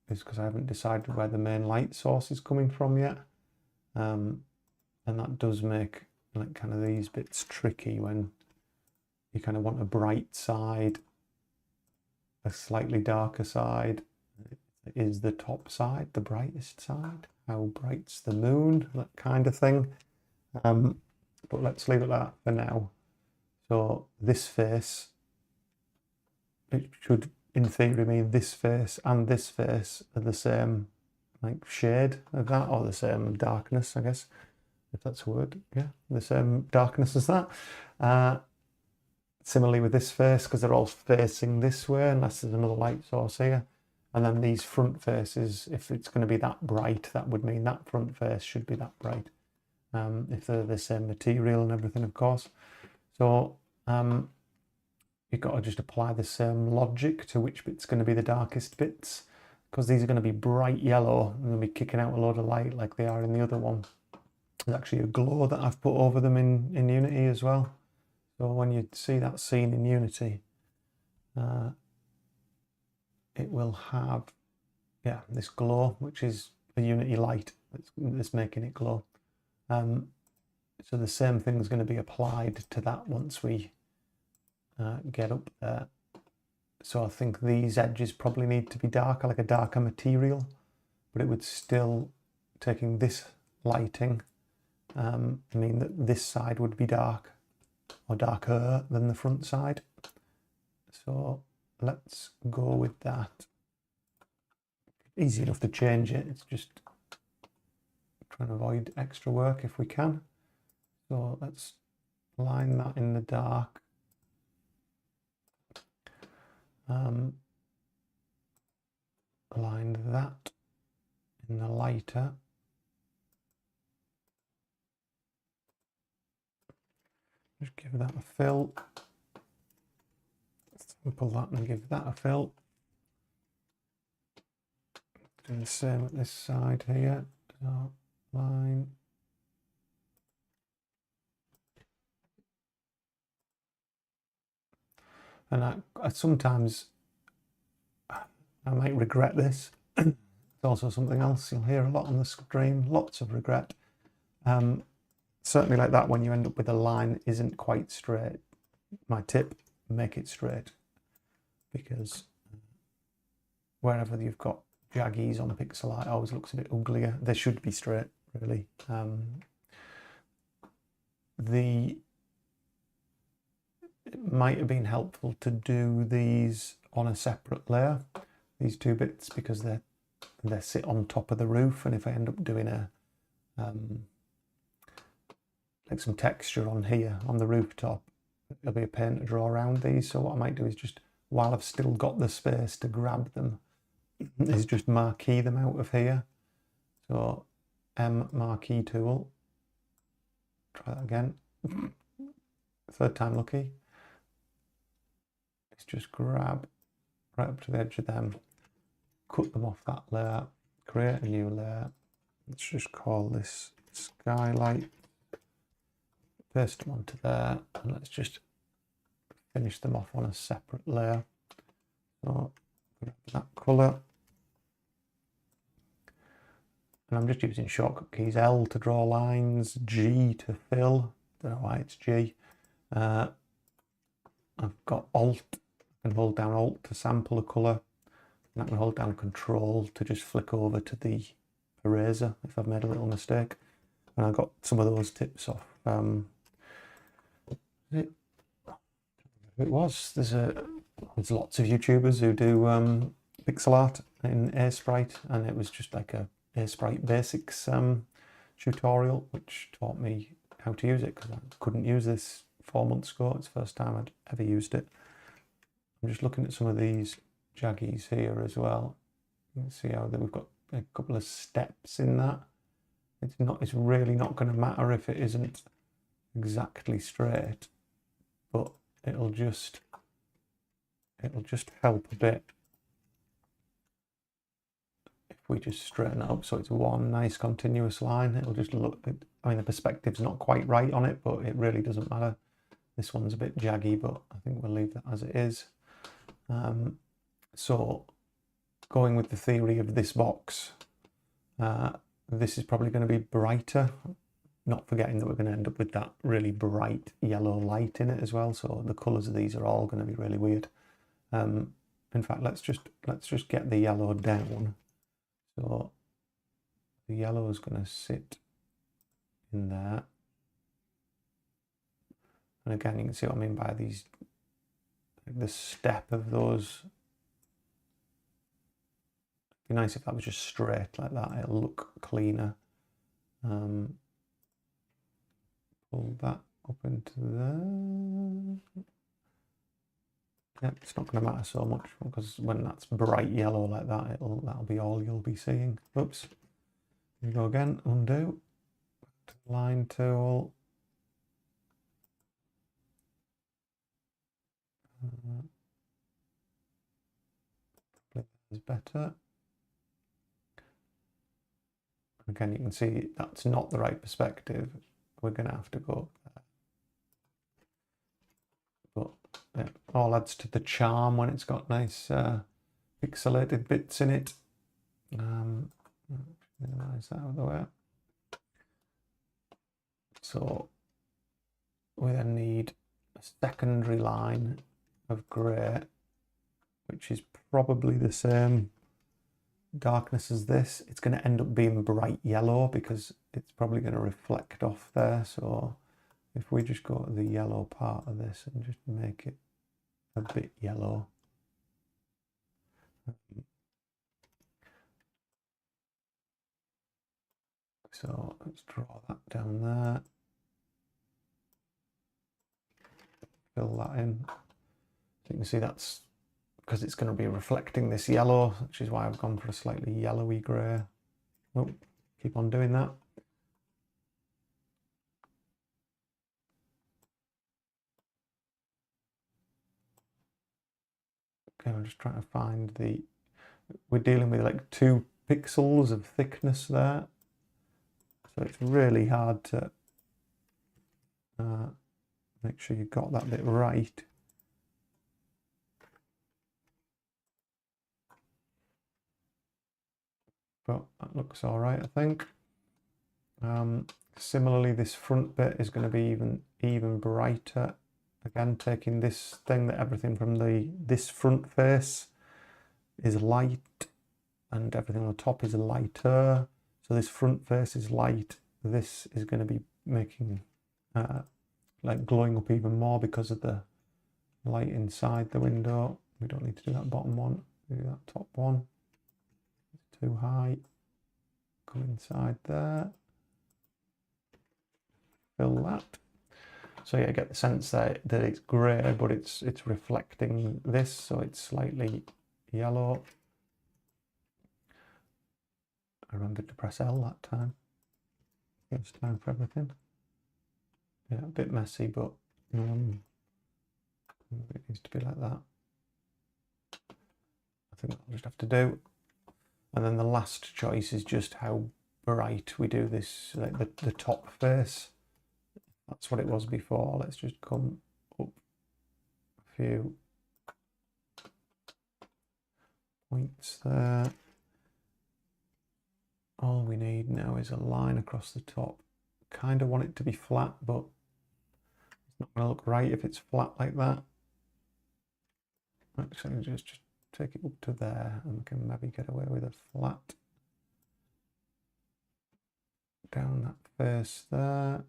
is because I haven't decided where the main light source is coming from yet. And that does make like kind of these bits tricky when you kind of want a bright side, a slightly darker side. Is the top side the brightest side? How bright's the moon? That kind of thing. But let's leave it like that for now. So this face, it should in theory mean this face and this face are the same like shade of that, or the same darkness, I guess, if that's a word. Yeah, the same darkness as that. Similarly with this face, because they're all facing this way unless there's another light source here. And then these front faces, if it's going to be that bright, that would mean that front face should be that bright. If they're the same material and everything, of course. So you've got to just apply the same logic to which bit's going to be the darkest bits, because these are going to be bright yellow and they'll be kicking out a load of light like they are in the other one. There's actually a glow that I've put over them in Unity as well. So when you see that scene in Unity, it will have, yeah, this glow, which is a Unity light that's making it glow. So the same thing is going to be applied to that once we get up there. So I think these edges probably need to be darker, like a darker material, but it would still, taking this lighting, mean that this side would be dark or darker than the front side. So let's go with that. Easy enough to change it, it's just trying to avoid extra work if we can. So let's line that in the dark. Line that in the lighter. Just give that a fill. Sample that and give that a fill. Do the same at this side here. Dark line. And I sometimes, I might regret this. It's also something else you'll hear a lot on the stream, lots of regret. Certainly like that, when you end up with a line isn't quite straight. My tip, make it straight. Because wherever you've got jaggies on pixel art, it always looks a bit uglier. They should be straight, really. It might have been helpful to do these on a separate layer, these two bits, because they sit on top of the roof, and if I end up doing a like some texture on here on the rooftop, it'll be a pain to draw around these. So what I might do is just, while I've still got the space to grab them, is just marquee them out of here. So M marquee tool, try that again, third time lucky. Let's just grab right up to the edge of them, cut them off that layer, create a new layer. Let's just call this skylight, paste them onto there, and let's just finish them off on a separate layer. So grab that colour, and I'm just using shortcut keys, L to draw lines, G to fill, don't know why it's G. I've got Alt, I can hold down Alt to sample a colour, and I can hold down Control to just flick over to the eraser if I've made a little mistake. And I got some of those tips off. It was, there's lots of YouTubers who do pixel art in Aesprite, and it was just like a Aesprite basics tutorial which taught me how to use it, because I couldn't use this 4 months ago. It's the first time I'd ever used it. I'm just looking at some of these jaggies here as well. You can see how we've got a couple of steps in that. It's really not going to matter if it isn't exactly straight, but it'll just help a bit if we just straighten it up so it's one nice continuous line. It'll just look, I mean, the perspective's not quite right on it, but it really doesn't matter. This one's a bit jaggy, but I think we'll leave that as it is. So going with the theory of this box, this is probably going to be brighter, not forgetting that we're going to end up with that really bright yellow light in it as well. So the colours of these are all going to be really weird. In fact, let's just get the yellow down. So the yellow is going to sit in there. And again, you can see what I mean by these, like the step of those. It'd be nice if that was just straight like that. It'll look cleaner. Pull that up into there. Yep, it's not going to matter so much, because when that's bright yellow like that, that'll be all you'll be seeing. Oops. Here we go again. Undo. Line tool. Probably that's better. Again, you can see that's not the right perspective. We're going to have to go there. But yeah, all adds to the charm when it's got nice pixelated bits in it. Minimize that out of the way. So we then need a secondary line of grey, which is probably the same darkness as this. It's going to end up being bright yellow because it's probably going to reflect off there. So if we just go to the yellow part of this and just make it a bit yellow. So let's draw that down there. Fill that in. So you can see that's because it's going to be reflecting this yellow, which is why I've gone for a slightly yellowy grey. Oh, keep on doing that. again, I'm just trying to find the, we're dealing with like 2 pixels of thickness there. So it's really hard to make sure you got that bit right. But that looks all right, I think. Similarly, this front bit is going to be even brighter. Again, taking this thing that everything from this front face is light and everything on the top is lighter. So this front face is light. This is going to be making like glowing up even more because of the light inside the window. We don't need to do that bottom one. We do that top one. It's too high. Go inside there. Fill that. So yeah, get the sense that it's grey, but it's reflecting this, so it's slightly yellow. I remembered to press L that time. First time for everything. Yeah, a bit messy, but it needs to be like that. I think I'll just have to do. And then the last choice is just how bright we do this, like the top face. That's what it was before. Let's just come up a few points there. All we need now is a line across the top. Kind of want it to be flat, but it's not going to look right if it's flat like that. Actually, just take it up to there, and we can maybe get away with a flat down that face there.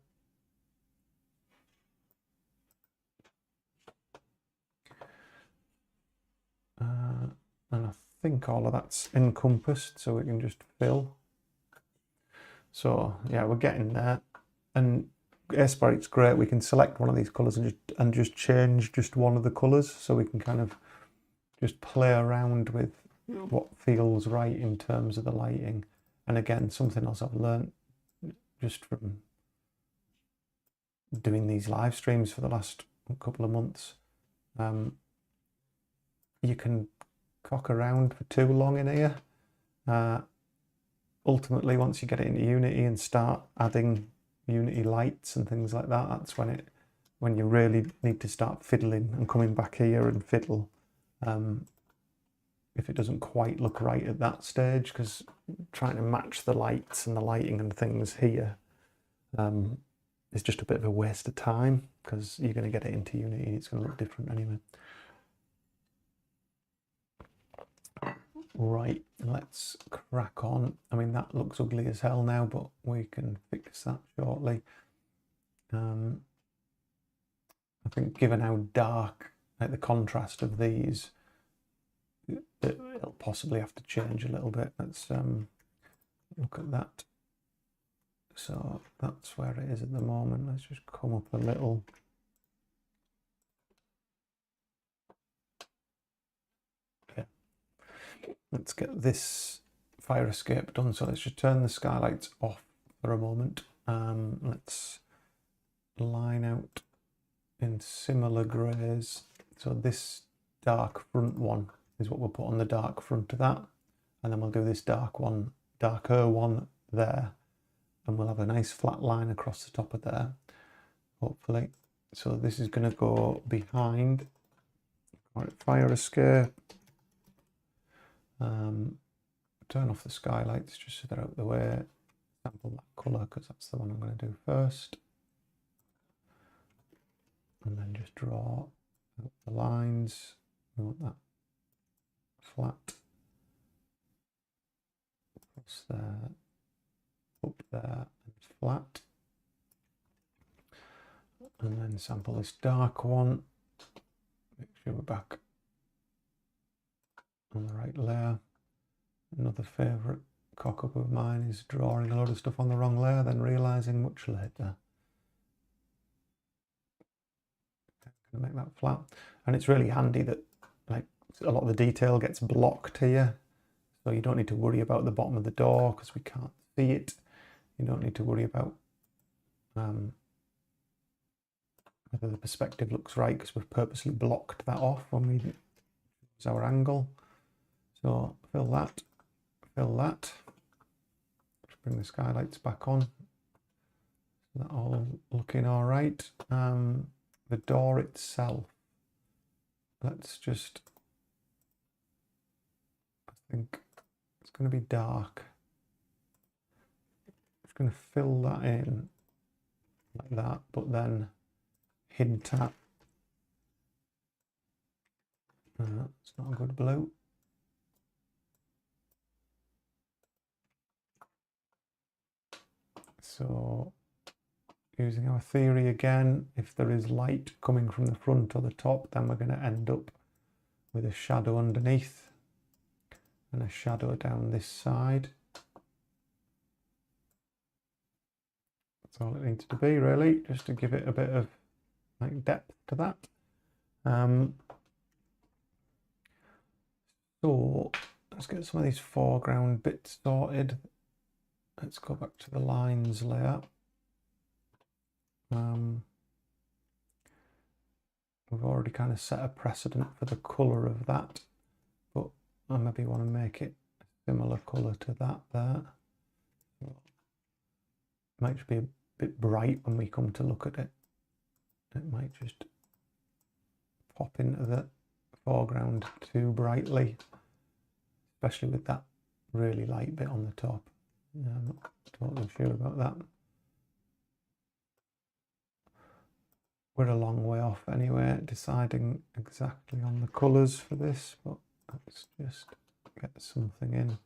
And I think all of that's encompassed, so we can just fill. So yeah, we're getting there. And Aesprite's great. We can select one of these colours and just change just one of the colours, so we can kind of just play around with what feels right in terms of the lighting. And again, something else I've learned just from doing these live streams for the last couple of months. You can cock around for too long in here. Ultimately, once you get it into Unity and start adding Unity lights and things like that, that's when you really need to start fiddling and coming back here and fiddle. If it doesn't quite look right at that stage, because trying to match the lights and the lighting and things here is just a bit of a waste of time, because you're going to get it into Unity and it's going to look different anyway. Right, let's crack on. I mean, that looks ugly as hell now, but we can fix that shortly. I think given how dark, like the contrast of these, it'll possibly have to change a little bit. Let's look at that. So that's where it is at the moment. Let's just come up a little. Let's get this fire escape done. So let's just turn the skylights off for a moment. Let's line out in similar greys. So this dark front one is what we'll put on the dark front of that. And then we'll do this darker one there. And we'll have a nice flat line across the top of there, hopefully. So this is going to go behind. All right, fire escape. Turn off the skylights just so they're out of the way. Sample that colour because that's the one I'm going to do first. And then just draw out the lines. We want that flat. Across there, up there, and flat. And then sample this dark one. Make sure we're back on the right layer. Another favourite cock-up of mine is drawing a lot of stuff on the wrong layer, then realising much later. Gonna make that flat. And it's really handy that like a lot of the detail gets blocked here. So you don't need to worry about the bottom of the door because we can't see it. You don't need to worry about whether the perspective looks right because we've purposely blocked that off when we is our angle. So fill that, fill that. Let's bring the skylights back on. Is that all looking all right? The door itself, let's just, I think it's going to be dark. Just going to fill that in like that, but then hint at, it's not a good blue. So using our theory again, if there is light coming from the front or the top, then we're going to end up with a shadow underneath and a shadow down this side. That's all it needs to be, really, just to give it a bit of like depth to that. So let's get some of these foreground bits sorted. Let's go back to the lines layer. We've already kind of set a precedent for the colour of that, but I maybe want to make it a similar colour to that there. It might just be a bit bright when we come to look at it. It might just pop into the foreground too brightly, especially with that really light bit on the top. Yeah, I'm not totally sure about that. We're a long way off anyway, deciding exactly on the colours for this, but let's just get something in.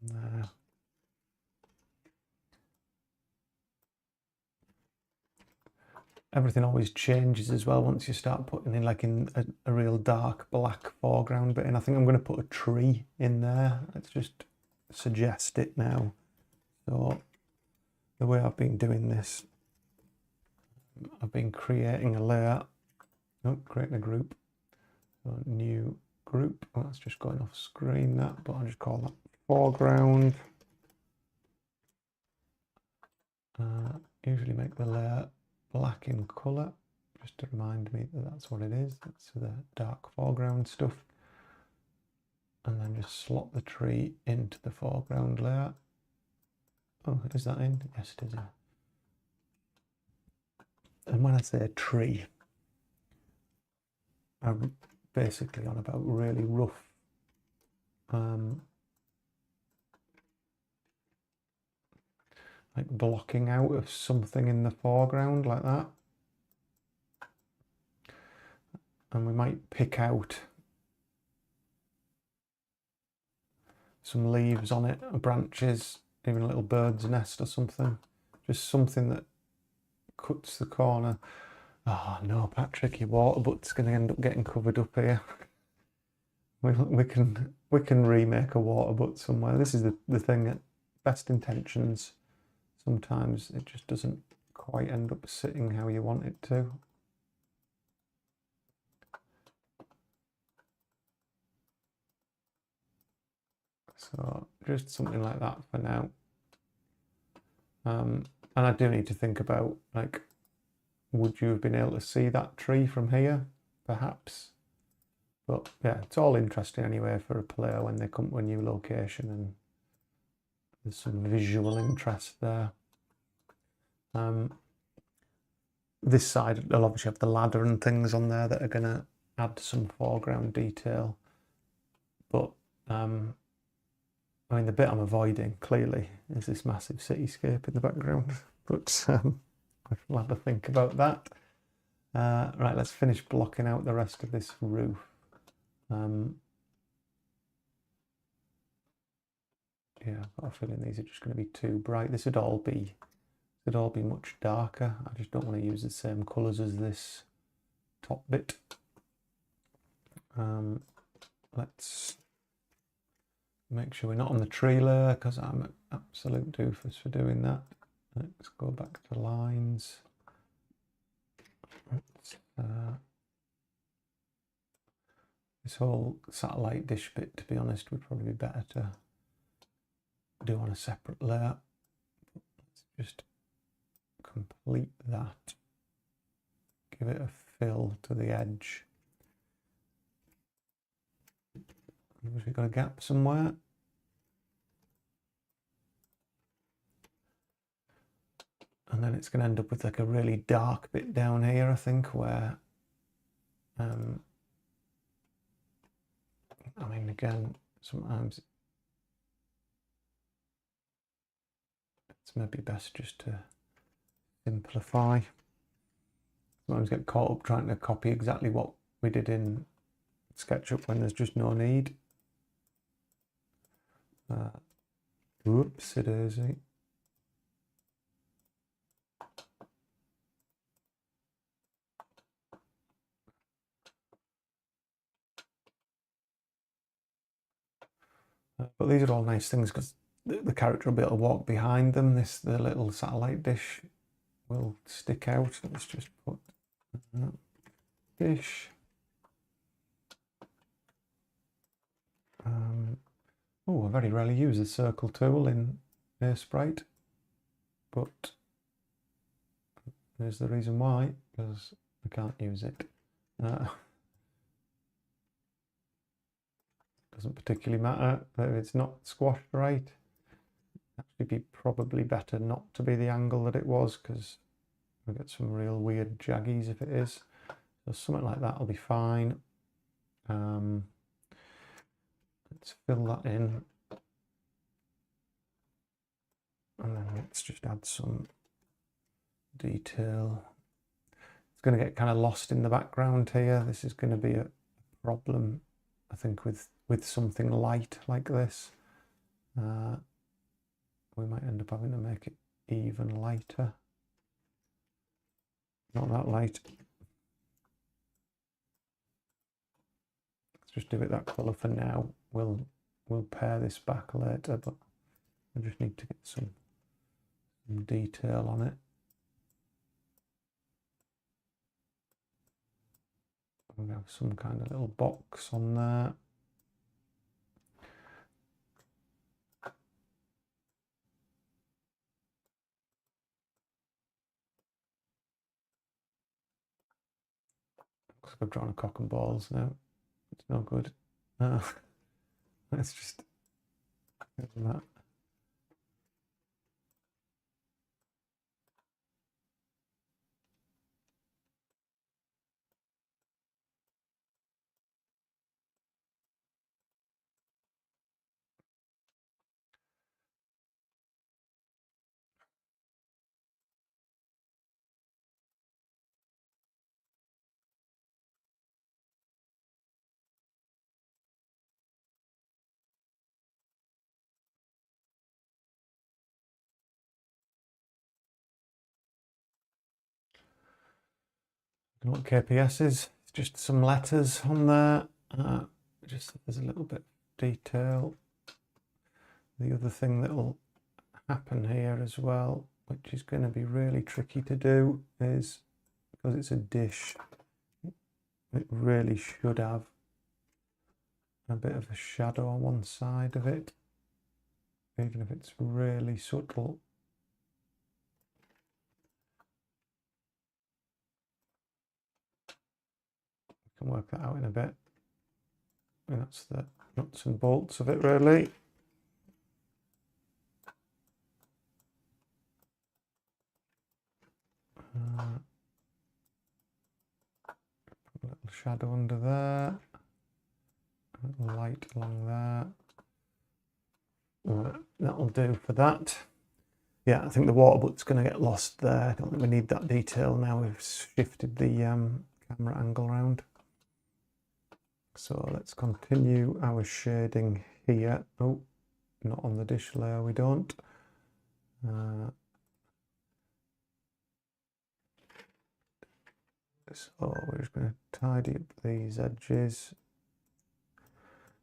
There. Everything always changes as well once you start putting in like in a real dark black foreground bit, and I think I'm going to put a tree in there. Let's just suggest it now. So the way I've been doing this, I've been creating a layer, creating a group, so new group. Well, that's just going off screen that, but I'll just call that foreground. Usually make the layer black in colour, just to remind me that that's what it is. That's the dark foreground stuff. And then just slot the tree into the foreground layer. Oh, is that in? Yes, it is in. And when I say a tree, I'm basically on about really rough, like blocking out of something in the foreground like that. And we might pick out some leaves on it, or branches, even a little bird's nest or something. Just something that cuts the corner. Oh no, Patrick, your water butt's going to end up getting covered up here. We can remake a water butt somewhere. This is the thing, that best intentions, sometimes it just doesn't quite end up sitting how you want it to. So just something like that for now. And I do need to think about, like, would you have been able to see that tree from here? Perhaps. But yeah, it's all interesting anyway for a player when they come to a new location, and there's some visual interest there. This side, they'll obviously have the ladder and things on there that are going to add some foreground detail. But I mean, the bit I'm avoiding, clearly, is this massive cityscape in the background. But I'll have to think about that. Right, let's finish blocking out the rest of this roof. Yeah, I've got a feeling these are just going to be too bright. This would all be much darker. I just don't want to use the same colours as this top bit. Let's make sure we're not on the tree layer, because I'm an absolute doofus for doing that. Let's go back to lines. This whole satellite dish bit, to be honest, would probably be better to do on a separate layer. Let's just complete that. give it a fill to the edge. We've got a gap somewhere. And then it's going to end up with like a really dark bit down here, I think, where, I mean, again, sometimes it's maybe best just to simplify. Sometimes get caught up trying to copy exactly what we did in SketchUp when there's just no need. Whoopsie daisy. But these are all nice things because the character will be able to walk behind them. The little satellite dish will stick out. Let's just put dish. Oh, I very rarely use the circle tool in Aesprite, but there's the reason why, because I can't use it. Doesn't particularly matter if it's not squashed right. Actually, be probably better not to be the angle that it was, because we get some real weird jaggies if it is. So something like that will be fine. Let's fill that in, and then let's just add some detail. It's going to get kind of lost in the background here. This is going to be a problem, I think, with something light like this. We might end up having to make it even lighter. Not that light. Let's just do it that colour for now. We'll pare this back later, but I just need to get some detail on it. We have some kind of little box on there. Looks like I've drawn a cock and balls now. It's no good. Let's just do that. What KPS is, it's just some letters on there, just so there's a little bit of detail. The other thing that will happen here as well, which is going to be really tricky to do, is because it's a dish, it really should have a bit of a shadow on one side of it, even if it's really subtle. Can work that out in a bit. And that's the nuts and bolts of it, really. A little shadow under there. A little light along there. That'll do for that. Yeah, I think the water butt's going to get lost there. I don't think we need that detail now. We've shifted the camera angle around. So let's continue our shading here. Oh, not on the dish layer, we don't. So we're just going to tidy up these edges.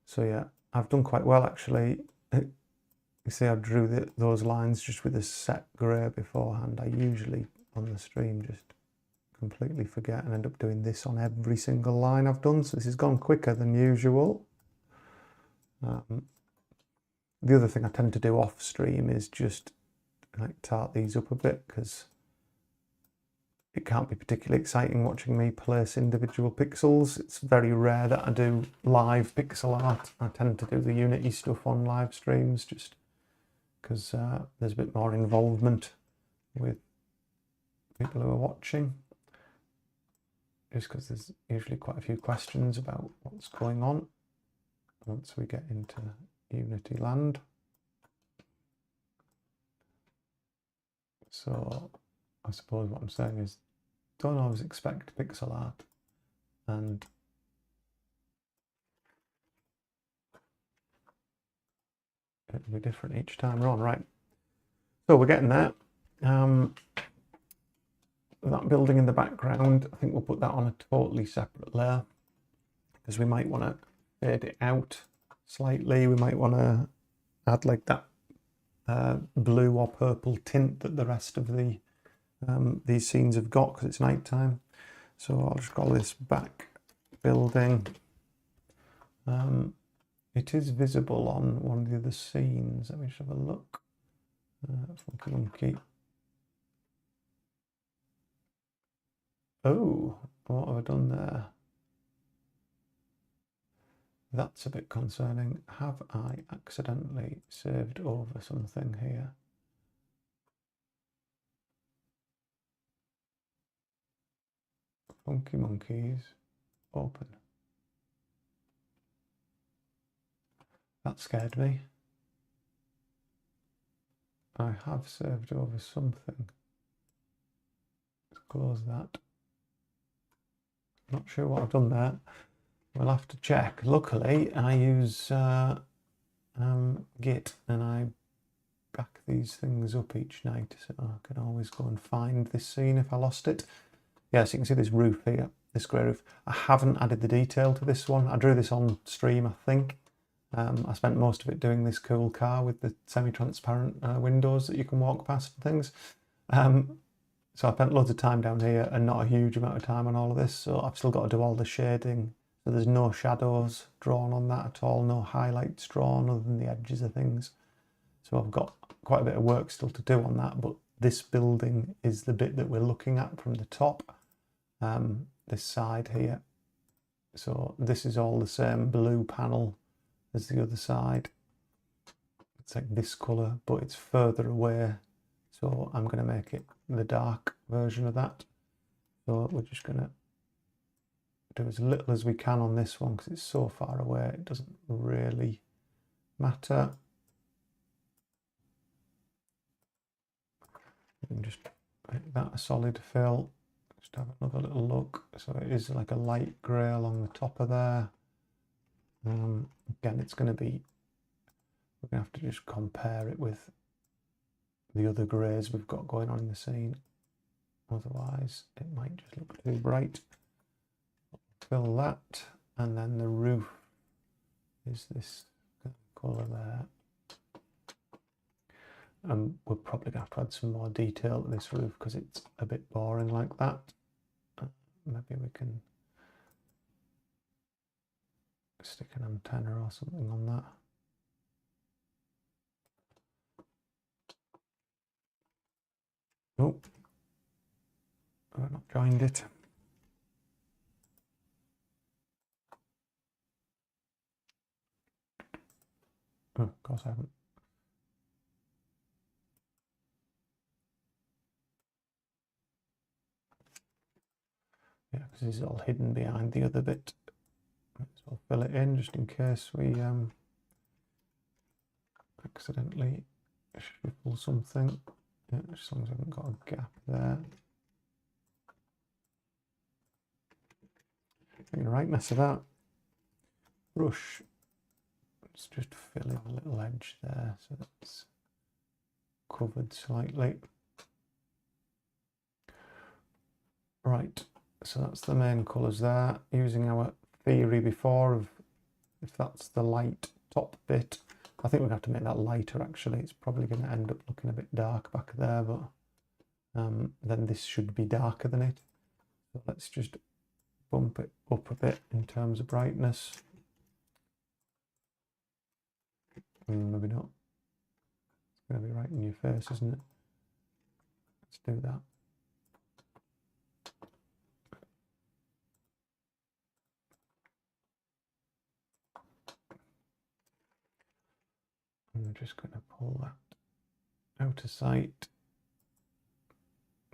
So yeah, I've done quite well actually. You see I drew those lines just with a set grey beforehand. I usually on the stream just completely forget and end up doing this on every single line I've done, so this has gone quicker than usual. The other thing I tend to do off stream is just like tart these up a bit, because it can't be particularly exciting watching me place individual pixels. It's very rare that I do live pixel art. I tend to do the Unity stuff on live streams just because there's a bit more involvement with people who are watching. Just because there's usually quite a few questions about what's going on once we get into Unity land. So I suppose what I'm saying is don't always expect pixel art, and it'll be different each time around, right? So we're getting there. That building in the background, I think we'll put that on a totally separate layer because we might want to fade it out slightly. We might want to add like that blue or purple tint that the rest of the these scenes have got because it's nighttime. So I'll just call this back building. It is visible on one of the other scenes. Let me just have a look. Funky monkey. Oh, what have I done there? That's a bit concerning. Have I accidentally saved over something here? Funky monkeys, open. That scared me. I have saved over something. Let's close that. Not sure what I've done there. We'll have to check. Luckily, I use Git and I back these things up each night, so I can always go and find this scene if I lost it. Yeah, so you can see this roof here, this grey roof. I haven't added the detail to this one. I drew this on stream, I think. I spent most of it doing this cool car with the semi-transparent windows that you can walk past and things. So I spent loads of time down here and not a huge amount of time on all of this. So I've still got to do all the shading. So there's no shadows drawn on that at all, no highlights drawn other than the edges of things. So I've got quite a bit of work still to do on that, but this building is the bit that we're looking at from the top, this side here. So this is all the same blue panel as the other side. It's like this colour, but it's further away. So I'm going to make it the dark version of that. So we're just going to do as little as we can on this one because it's so far away, it doesn't really matter. You can just make that a solid fill. Just have another little look. So it is like a light grey along the top of there. Again, it's going to be, we're going to have to just compare it with the other greys we've got going on in the scene. Otherwise, it might just look too bright. Fill that, and then the roof is this colour there. We're probably going to have to add some more detail to this roof because it's a bit boring like that. Maybe we can stick an antenna or something on that. Oh, I've not joined it. Oh, of course I haven't. Yeah, because this is all hidden behind the other bit. So I'll fill it in just in case we accidentally shuffle something. Yeah, as long as I haven't got a gap there. Making the right mess of that. Brush. Let's just fill in a little edge there so that's covered slightly. Right, so that's the main colours there. Using our theory before of if that's the light top bit, I think we're going to have to make that lighter actually. It's probably going to end up looking a bit dark back there, but then this should be darker than it. So let's just bump it up a bit in terms of brightness. Maybe not. It's going to be right in your face, isn't it? Let's do that. I'm just going to pull that out of sight,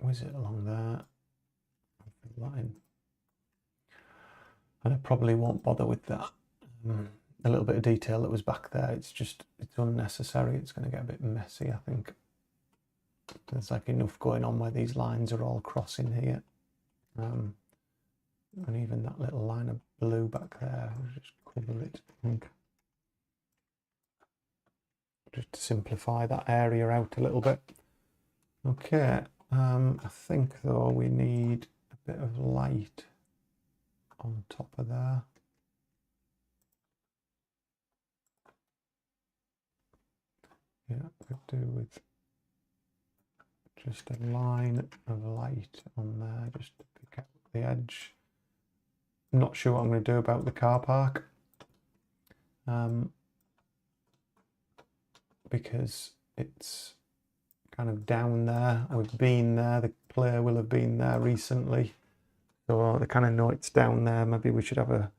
whiz it along there, fill that in. And I probably won't bother with that. A little bit of detail that was back there, it's unnecessary. It's going to get a bit messy, I think. There's like enough going on where these lines are all crossing here. And even that little line of blue back there, I'll just cover it, I think. Just to simplify that area out a little bit. Okay, I think though we need a bit of light on top of there. Yeah, could do with just a line of light on there, just to pick out the edge. I'm not sure what I'm going to do about the car park, because it's kind of down there. We've been there, the player will have been there recently, so they kind of know it's down there. Maybe we should have a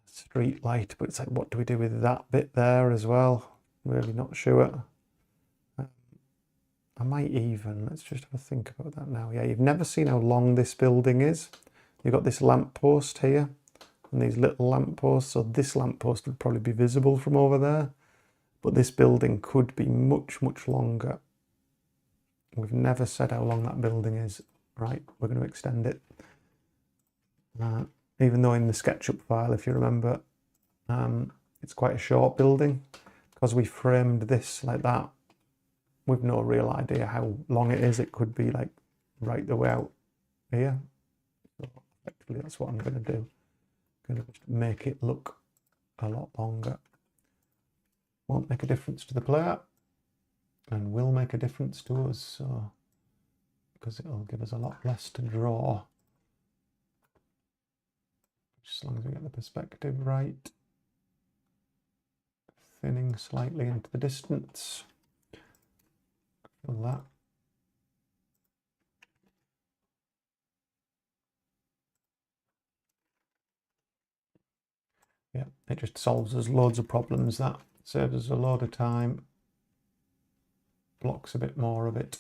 street light, but it's like, what do we do with that bit there as well? Really not sure. I might even, let's just have a think about that now. Yeah, you've never seen how long this building is. You've got this lamppost here and these little lampposts. So this lamppost would probably be visible from over there, but this building could be much, much longer. We've never said how long that building is. Right, we're going to extend it. Even though in the SketchUp file, if you remember, it's quite a short building. Because we framed this like that, we've no real idea how long it is. It could be like right the way out here. So effectively that's what I'm going to do. I'm going to just make it look a lot longer. Won't make a difference to the player, and will make a difference to us, so because it'll give us a lot less to draw. Just as long as we get the perspective right. Thinning slightly into the distance. Fill that. Yeah, it just solves us loads of problems. That saves us a load of time. Blocks a bit more of it.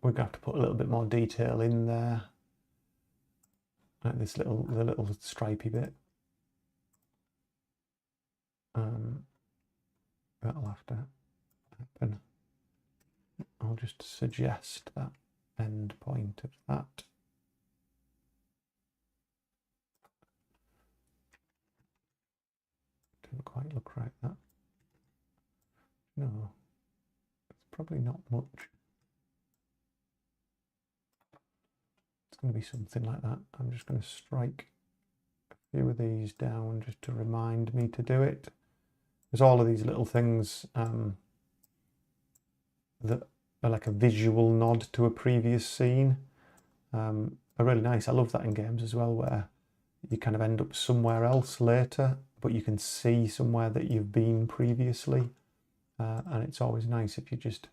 We're going to have to put a little bit more detail in there. Like this the little stripy bit. That'll have to happen. I'll just suggest that end point of that. Didn't quite look right, that. No, it's probably not much. It's going to be something like that. I'm just going to strike a few of these down just to remind me to do it. There's all of these little things that are like a visual nod to a previous scene. Are really nice. I love that in games as well, where you kind of end up somewhere else later, but you can see somewhere that you've been previously. And it's always nice if you just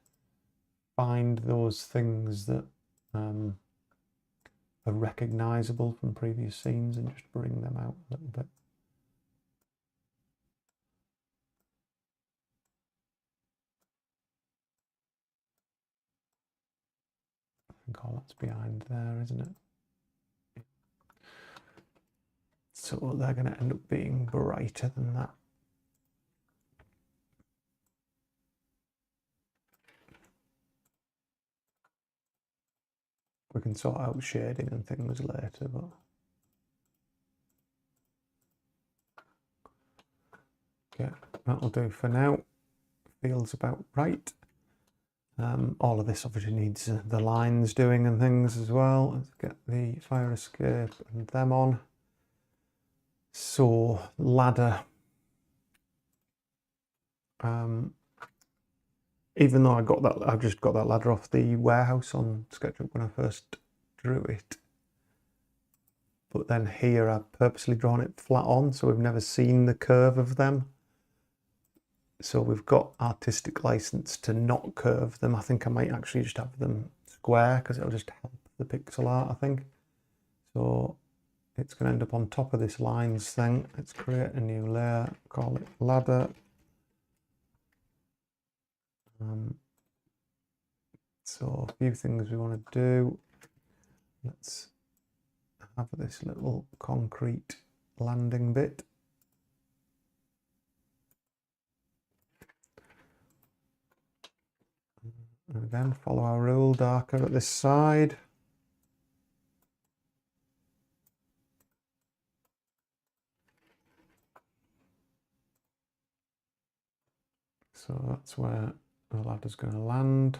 find those things that are recognisable from previous scenes and just bring them out a little bit. I think all that's behind there, isn't it? So they're going to end up being brighter than that. We can sort out shading and things later, but okay, that'll do for now. Feels about right. All of this obviously needs the lines doing and things as well. Let's get the fire escape and them on. So ladder. Even though I've just got that ladder off the warehouse on SketchUp when I first drew it. But then here I've purposely drawn it flat on, so we've never seen the curve of them. So we've got artistic license to not curve them. I think I might actually just have them square because it'll just help the pixel art, I think. So it's going to end up on top of this lines thing. Let's create a new layer, call it ladder. So a few things we want to do. Let's have this little concrete landing bit. And again, follow our rule, darker at this side. So that's where the ladder's going to land.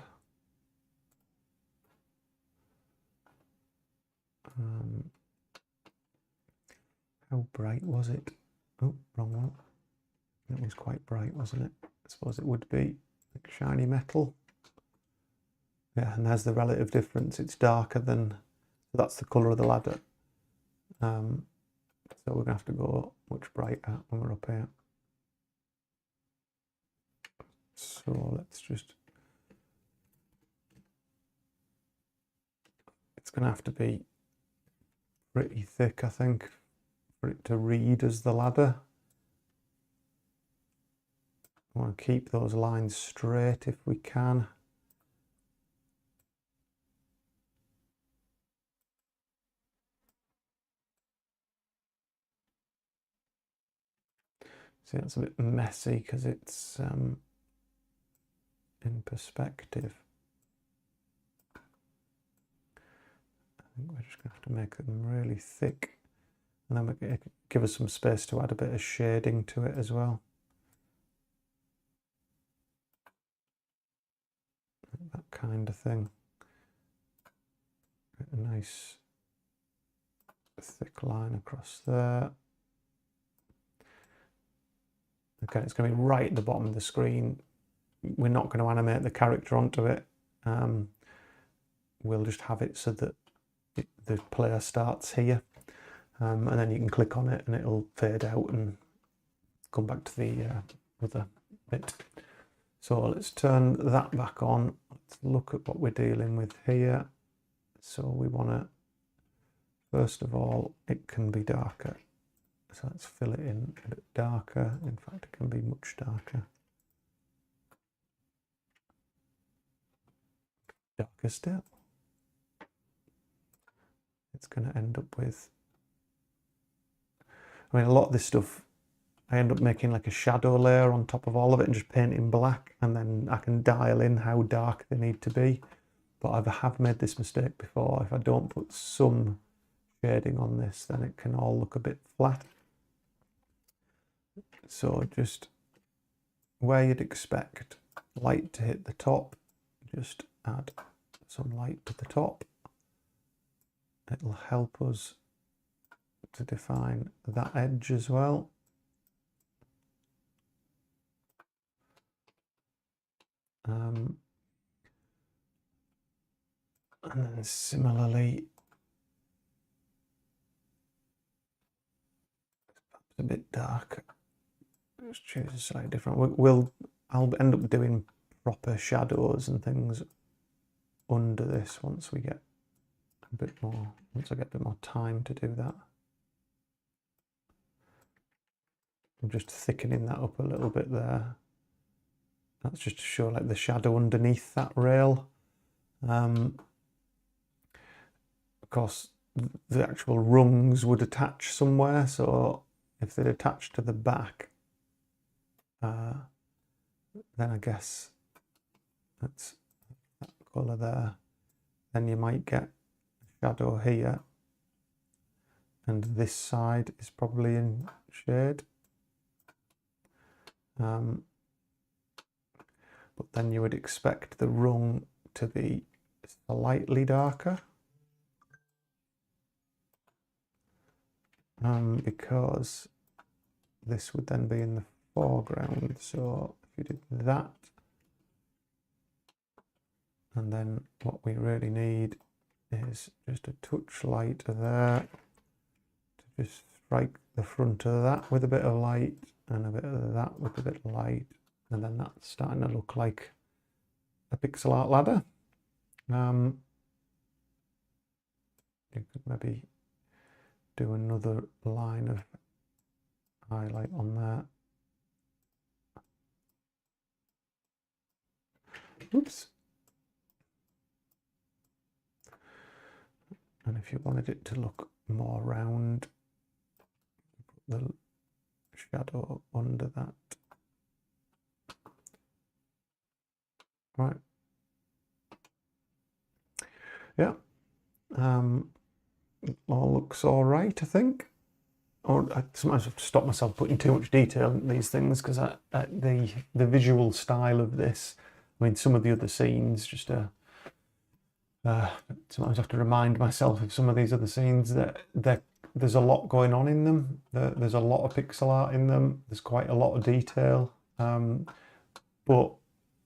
How bright was it? Oh, wrong one. It was quite bright, wasn't it? I suppose it would be like shiny metal. Yeah, and there's the relative difference. It's darker than, that's the colour of the ladder. So we're going to have to go much brighter when we're up here. So let's just, it's going to have to be pretty thick, I think, for it to read as the ladder. I want to keep those lines straight if we can. See, that's a bit messy because it's in perspective. I think we're just going to have to make them really thick, and then we're going to give us some space to add a bit of shading to it as well. That kind of thing. A nice thick line across there. Okay, it's going to be right at the bottom of the screen. We're not going to animate the character onto it. We'll just have it so that the player starts here, and then you can click on it and it'll fade out and come back to the other bit. So let's turn that back on. Let's look at what we're dealing with here. So we want to, first of all, it can be darker. So let's fill it in a bit darker. In fact, it can be much darker. Darker still. It's going to end up with, I mean, a lot of this stuff, I end up making like a shadow layer on top of all of it and just painting black, and then I can dial in how dark they need to be. But I have made this mistake before. If I don't put some shading on this, then it can all look a bit flat. So just where you'd expect light to hit the top, just add some light to the top. It'll help us to define that edge as well. And then similarly, perhaps a bit darker. Let's choose a slightly different. I'll end up doing proper shadows and things under this once we get a bit more. Once I get a bit more time to do that. I'm just thickening that up a little bit there. That's just to show like the shadow underneath that rail. Of course, the actual rungs would attach somewhere, so if they'd attach to the back, then I guess that's that colour there. Then you might get a shadow here, and this side is probably in shade. But then you would expect the rung to be slightly darker, because this would then be in the foreground. So if you did that, and then what we really need is just a touch lighter there to just strike the front of that with a bit of light, and a bit of that with a bit of light, and then that's starting to look like a pixel art ladder. You could maybe do another line of highlight on there. Oops. And if you wanted it to look more round, put the shadow under that. Right. Yeah. All looks all right, I think. Or I sometimes have to stop myself putting too much detail in these things because the visual style of this, I mean, some of the other scenes, just sometimes I have to remind myself of some of these other scenes that there's a lot going on in them. There's a lot of pixel art in them. There's quite a lot of detail. But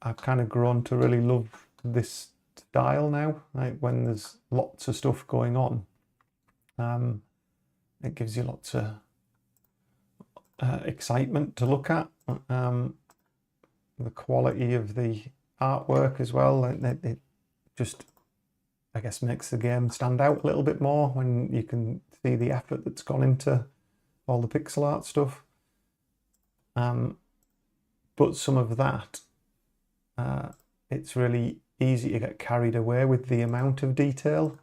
I've kind of grown to really love this style now. Like when there's lots of stuff going on, it gives you lots of excitement to look at. The quality of the artwork as well. It just, I guess, makes the game stand out a little bit more when you can see the effort that's gone into all the pixel art stuff. But some of that, it's really easy to get carried away with the amount of detail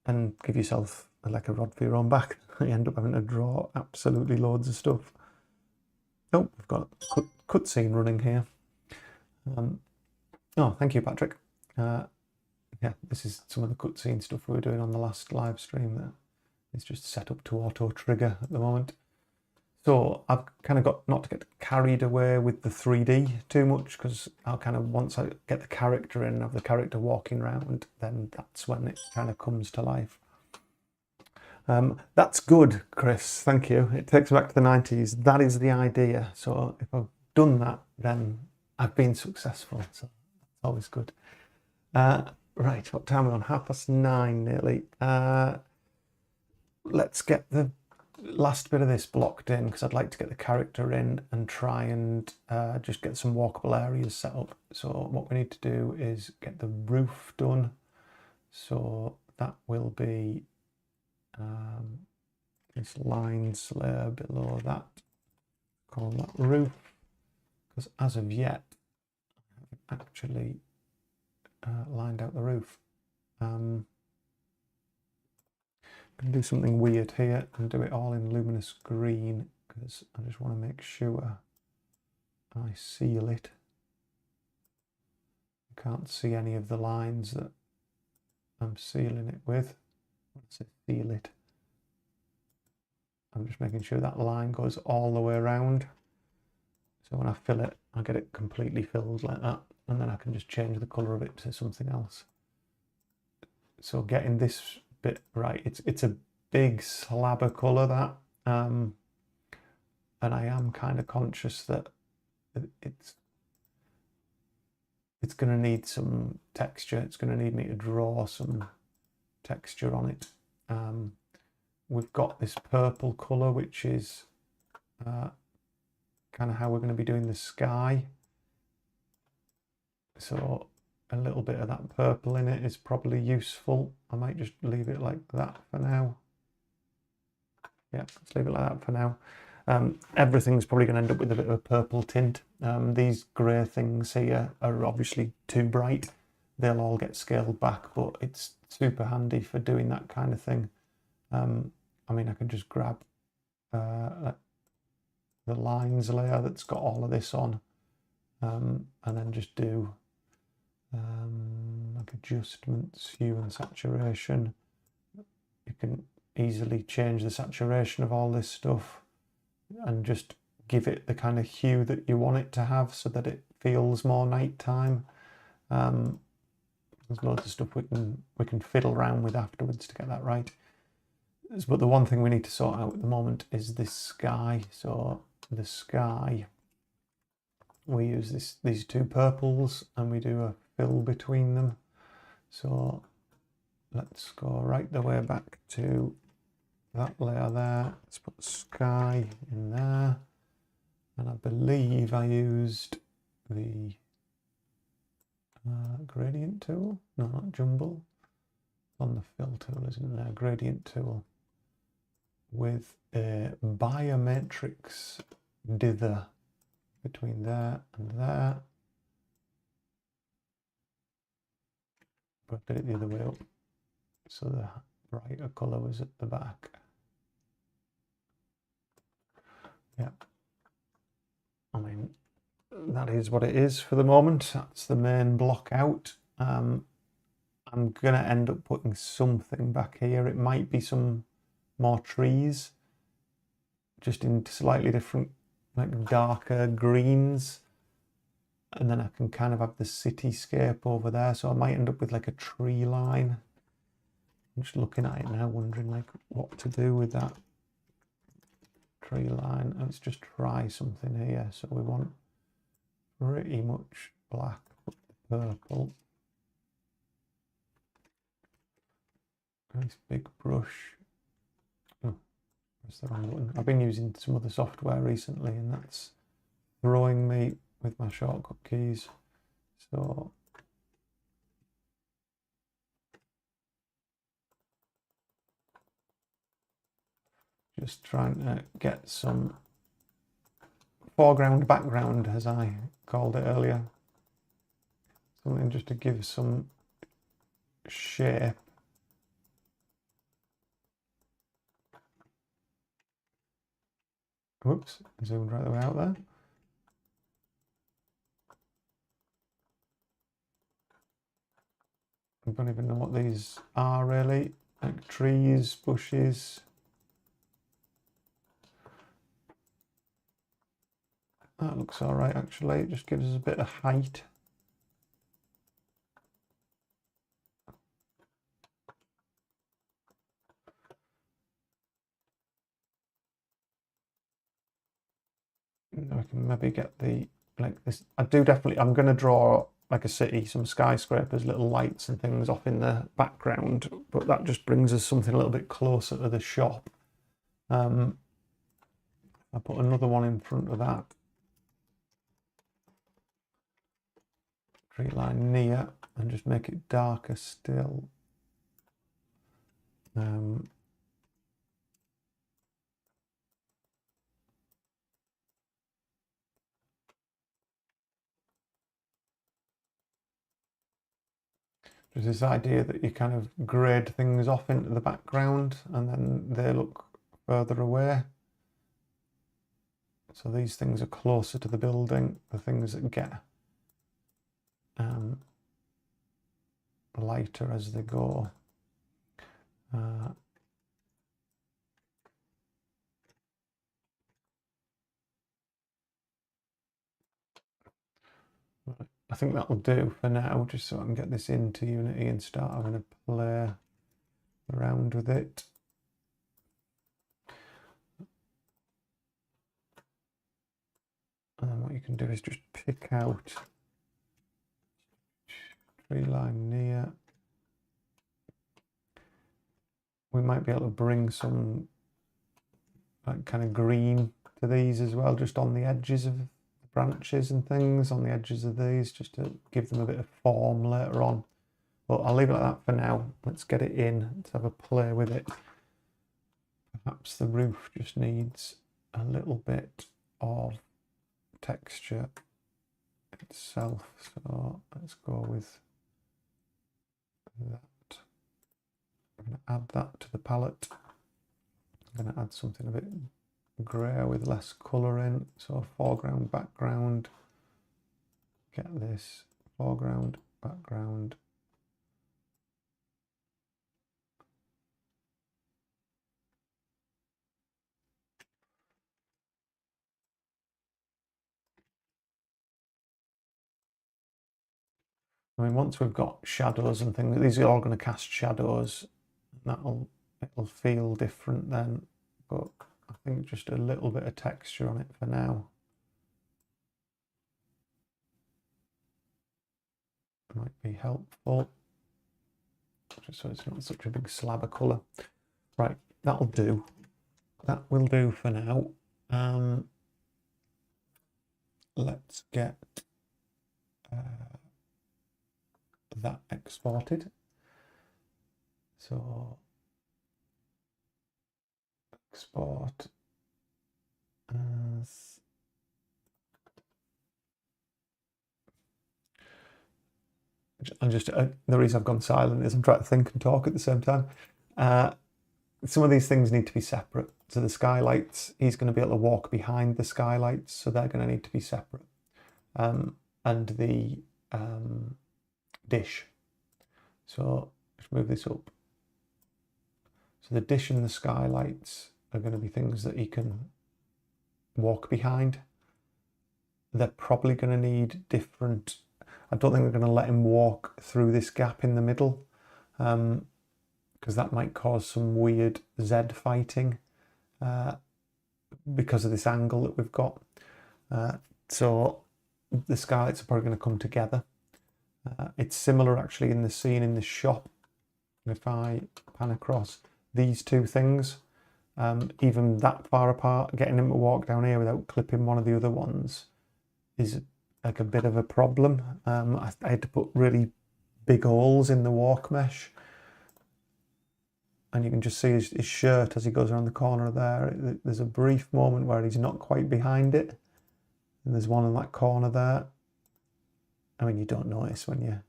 and give yourself like a rod for your own back. You end up having to draw absolutely loads of stuff. Oh, we've got a cutscene running here. Oh, thank you, Patrick. Yeah, this is some of the cutscene stuff we were doing on the last live stream there. It's just set up to auto trigger at the moment. So I've kind of got not to get carried away with the 3D too much, because I'll kind of, once I get the character in, have the character walking around, then that's when it kind of comes to life. That's good, Chris. Thank you. It takes me back to the 90s. That is the idea. So if I've done that, then I've been successful. So that's always good. Right, what time are we on? 9:30 nearly. Let's get the last bit of this blocked in, because I'd like to get the character in and try and just get some walkable areas set up. So what we need to do is get the roof done. So that will be this lines layer below that. Call that roof, because as of yet I haven't actually lined out the roof. I'm going to do something weird here and do it all in luminous green, because I just want to make sure I seal it. I can't see any of the lines that I'm sealing it with. Let's say seal it. I'm just making sure that line goes all the way around. So when I fill it, I get it completely filled like that, and then I can just change the colour of it to something else. So getting this bit right, it's a big slab of colour, that, and I am kind of conscious that it's going to need some texture. It's going to need me to draw some texture on it. We've got this purple colour, which is kind of how we're going to be doing the sky. So a little bit of that purple in it is probably useful. I might just leave it like that for now. Yeah, let's leave it like that for now. Everything's probably going to end up with a bit of a purple tint. These grey things here are obviously too bright. They'll all get scaled back, but it's super handy for doing that kind of thing. I mean, I can just grab the lines layer that's got all of this on, and then just do like adjustments, hue and saturation. You can easily change the saturation of all this stuff and just give it the kind of hue that you want it to have, so that it feels more nighttime. There's loads of stuff we can fiddle around with afterwards to get that right. But the one thing we need to sort out at the moment is this sky. So the sky, we use these two purples and we do a fill between them. So let's go right the way back to that layer there. Let's put sky in there, and I believe I used the gradient tool. No, not jumble. On the fill tool, isn't there? Gradient tool. with a biomatrix dither between there and there. But I did it the other way up, so the brighter colour was at the back. Yeah, I mean, that is what it is for the moment. That's the main block out. I'm going to end up putting something back here. It might be some more trees, just in slightly different, like darker greens. And then I can kind of have the cityscape over there. So I might end up with like a tree line. I'm just looking at it now, wondering like what to do with that tree line. Let's just try something here. So we want pretty much black, purple. Nice big brush. Oh, press the wrong button. I've been using some other software recently, and that's throwing me with my shortcut keys. So just trying to get some foreground, background, as I called it earlier. Something just to give some shape. Whoops, zoomed right the way out there. I don't even know what these are really. Like trees, bushes. That looks all right actually. It just gives us a bit of height. I can maybe get the, like this. I'm going to draw like a city, some skyscrapers, little lights and things off in the background, but that just brings us something a little bit closer to the shop. I put another one in front of that. Tree line near, and just make it darker still. There's this idea that you kind of grade things off into the background and then they look further away. So these things are closer to the building, the things that get lighter as they go. I think that'll do for now, just so I can get this into Unity and start having a play around with it. And then what you can do is just pick out tree line near. We might be able to bring some like kind of green to these as well, just on the edges of the branches and things, on the edges of these, just to give them a bit of form later on. But I'll leave it like that for now. Let's get it in, let's have a play with it. Perhaps the roof just needs a little bit of texture itself. So let's go with that. I'm going to add that to the palette. I'm going to add something a bit grey with less colour in. So foreground, background. Get this foreground, background. I mean, once we've got shadows and things, these are all going to cast shadows. It'll feel different then, but I think just a little bit of texture on it for now might be helpful, just so it's not such a big slab of colour. Right, that'll do. That will do for now. Let's get that exported. So export as the reason I've gone silent is I'm trying to think and talk at the same time. Some of these things need to be separate. So the skylights, he's going to be able to walk behind the skylights, so they're going to need to be separate. And the dish. So let's move this up. So the dish and the skylights are going to be things that he can walk behind. They're probably going to need different. I don't think we're going to let him walk through this gap in the middle, because that might cause some weird Z fighting because of this angle that we've got. So the skylights are probably going to come together. It's similar actually in the scene in the shop. If I pan across these two things, even that far apart, getting him to walk down here without clipping one of the other ones is like a bit of a problem. I had to put really big holes in the walk mesh, and you can just see his shirt as he goes around the corner there. There's a brief moment where he's not quite behind it, and there's one in that corner there. I mean, you don't notice when you're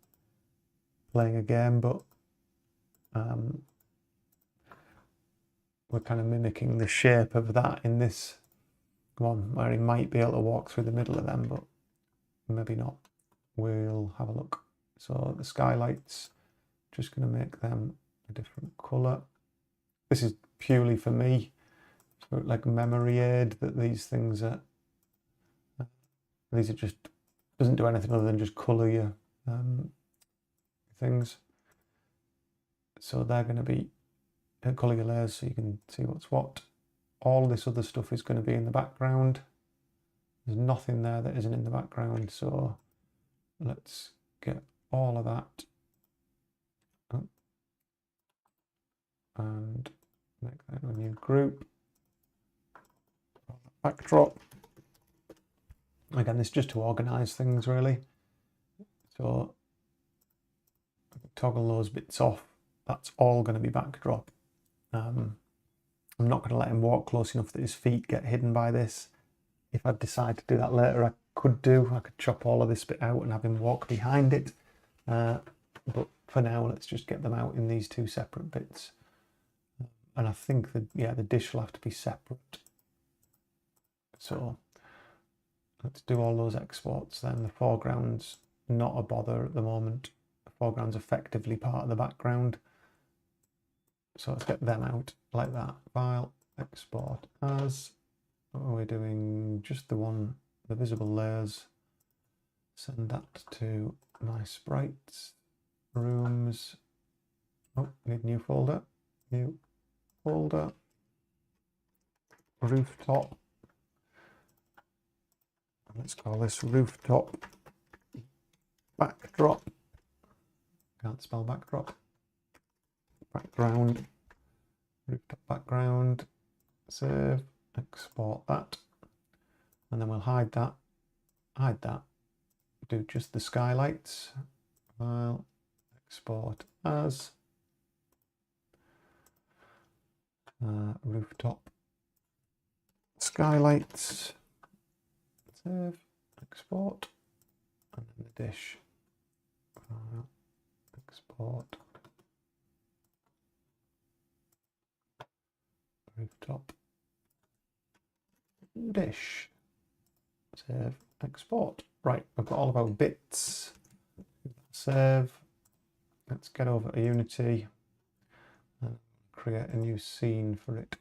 playing a game, but we're kind of mimicking the shape of that in this one, where he might be able to walk through the middle of them, but maybe not. We'll have a look. So the skylights, just going to make them a different colour. This is purely for me, for like memory aid, that these things are, these are just, doesn't do anything other than just colour your things. So they're going to be colour your layers so you can see what's what. All this other stuff is going to be in the background. There's nothing there that isn't in the background, so let's get all of that up and make that a new group. Backdrop. Again, this is just to organise things really. So toggle those bits off. That's all going to be backdrop. I'm not going to let him walk close enough that his feet get hidden by this. If I decide to do that later, I could chop all of this bit out and have him walk behind it. But for now, let's just get them out in these two separate bits. And I think that, yeah, the dish will have to be separate. So let's do all those exports then. The foreground's not a bother at the moment. The foreground's effectively part of the background. So let's get them out like that. File, export as. We're doing just the one, the visible layers. Send that to my sprites, rooms. Oh, need new folder. New folder. Rooftop. Let's call this rooftop backdrop. Can't spell backdrop. Background. Rooftop background. Save. Export that. And then we'll hide that. Hide that. Do just the skylights. File. Export as. Rooftop. Skylights. Save, export, and then the dish. Export, rooftop, dish. Save, export. Right, we've got all of our bits. Save. Let's get over to Unity and create a new scene for it.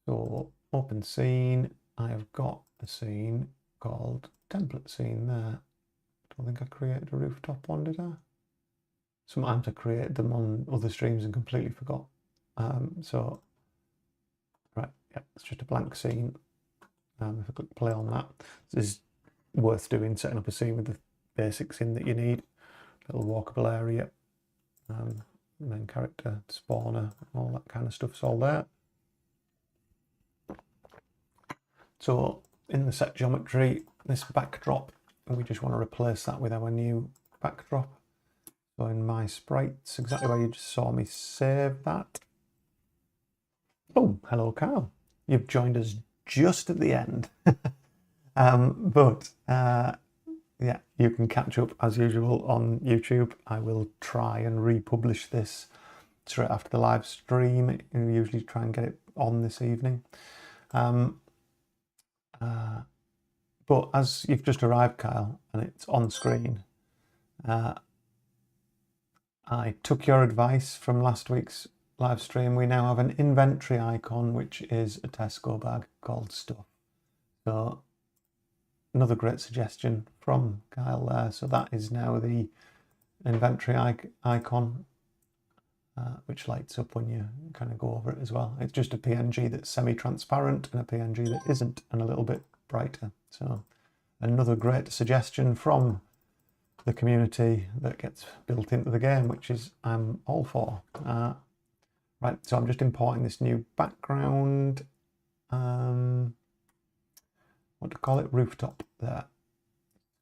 So, open scene. I have got a scene called template scene there. I don't think I created a rooftop one, did I? Sometimes I created them on other streams and completely forgot. So, right, yeah, it's just a blank scene. If I click play on that, this is worth doing, setting up a scene with the basics in that you need. Little walkable area, main character, spawner, all that kind of stuff's all there. So, in the set geometry, this backdrop, we just want to replace that with our new backdrop. So in my sprites, exactly where you just saw me save that. Oh, hello cow. you've joined us just at the end. Yeah, you can catch up as usual on YouTube. I will try and republish this straight after the live stream. I usually try and get it on this evening. But as you've just arrived, Kyle, and it's on screen, I took your advice from last week's live stream. We now have an inventory icon, which is a Tesco bag called Stuff. So another great suggestion from Kyle there. So that is now the inventory icon, which lights up when you kind of go over it as well. It's just a PNG that's semi-transparent and a PNG that isn't, and a little bit brighter. So another great suggestion from the community that gets built into the game, which is I'm all for. Right, so I'm just importing this new background, what to call it, rooftop there.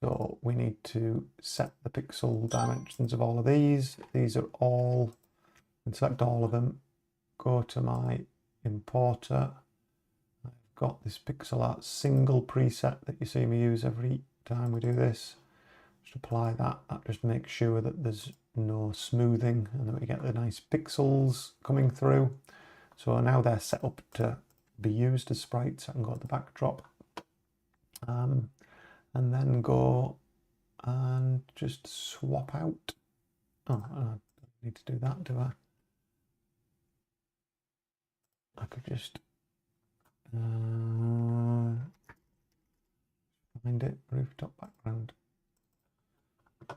So we need to set the pixel dimensions of all of these. These are all, and select all of them, go to my importer. I've got this pixel art single preset that you see me use every time we do this. Just apply that. That just makes sure that there's no smoothing and that we get the nice pixels coming through. So now they're set up to be used as sprites. I can go to the backdrop and then go and just swap out. Oh, I don't need to do that, do I? I could just find it, rooftop background.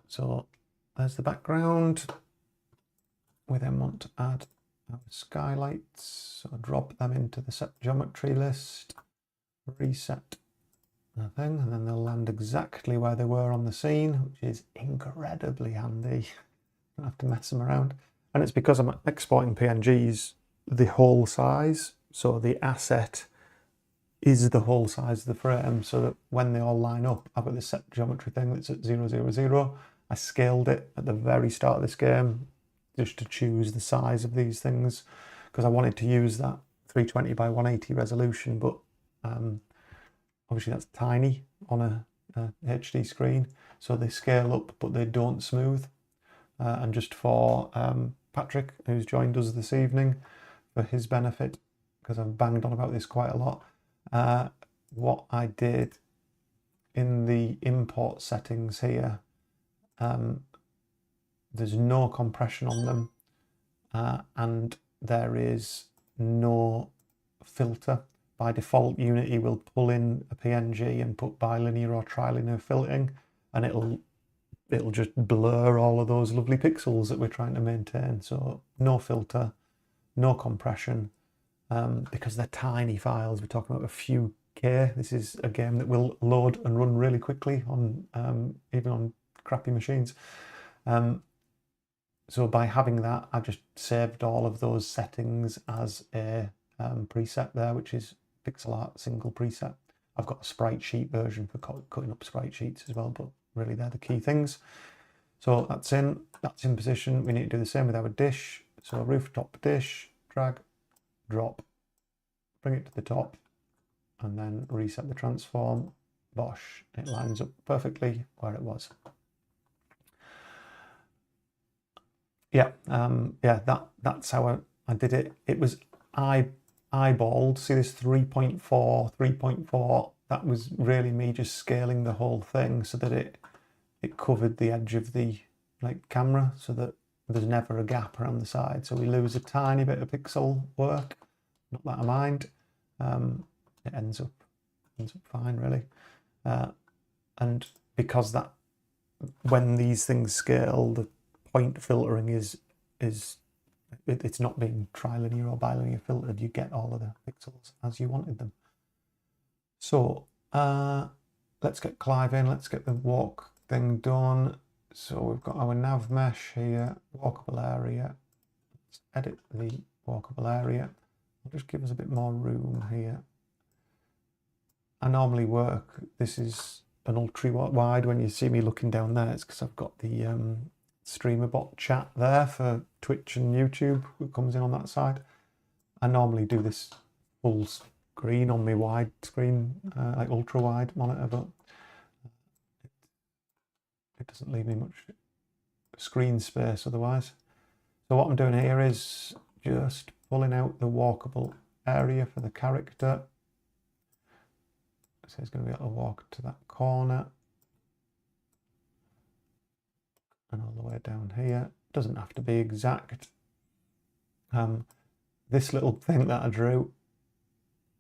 So there's the background. We then want to add our skylights. So drop them into the set geometry list, reset the thing, and then they'll land exactly where they were on the scene, which is incredibly handy. Don't have to mess them around. And it's because I'm exporting PNGs the whole size. So the asset is the whole size of the frame, so that when they all line up, I've got this set geometry thing that's at 0, 0, 0. I scaled it at the very start of this game just to choose the size of these things because I wanted to use that 320 by 180 resolution, but obviously that's tiny on a HD screen, so they scale up but they don't smooth. And just for Patrick, who's joined us this evening, for his benefit, because I've banged on about this quite a lot, what I did in the import settings here, there's no compression on them, and there is no filter. By default, Unity will pull in a PNG and put bilinear or trilinear filtering, and it'll just blur all of those lovely pixels that we're trying to maintain. So no filter, no compression, because they're tiny files. We're talking about a few K. This is a game that will load and run really quickly on even on crappy machines. So by having that, I just saved all of those settings as a preset there, which is pixel art single preset. I've got a sprite sheet version for cutting up sprite sheets as well, but really they're the key things. So that's in position. We need to do the same with our dish. So rooftop dish, drag, drop, bring it to the top, and then reset the transform. Bosh, it lines up perfectly where it was. Yeah, that's how I did it. It was eyeballed. See this 3.4, 3.4? That was really me just scaling the whole thing so that it covered the edge of the camera, so that there's never a gap around the side. So we lose a tiny bit of pixel work. Not that I mind. It ends up fine, really. And because that, when these things scale, the point filtering it's not being trilinear or bilinear filtered. You get all of the pixels as you wanted them. So let's get Clive in. Let's get the walk thing done. So we've got our Navmesh here, walkable area. Let's edit the walkable area. I'll just give us a bit more room here. I normally work, this is an ultra wide. When you see me looking down there, it's because I've got the streamer bot chat there for Twitch and YouTube, who comes in on that side. I normally do this full green on my wide screen, like ultra wide monitor, but it doesn't leave me much screen space otherwise. So what I'm doing here is just pulling out the walkable area for the character. So he's going to be able to walk to that corner and all the way down here. Doesn't have to be exact. This little thing that I drew,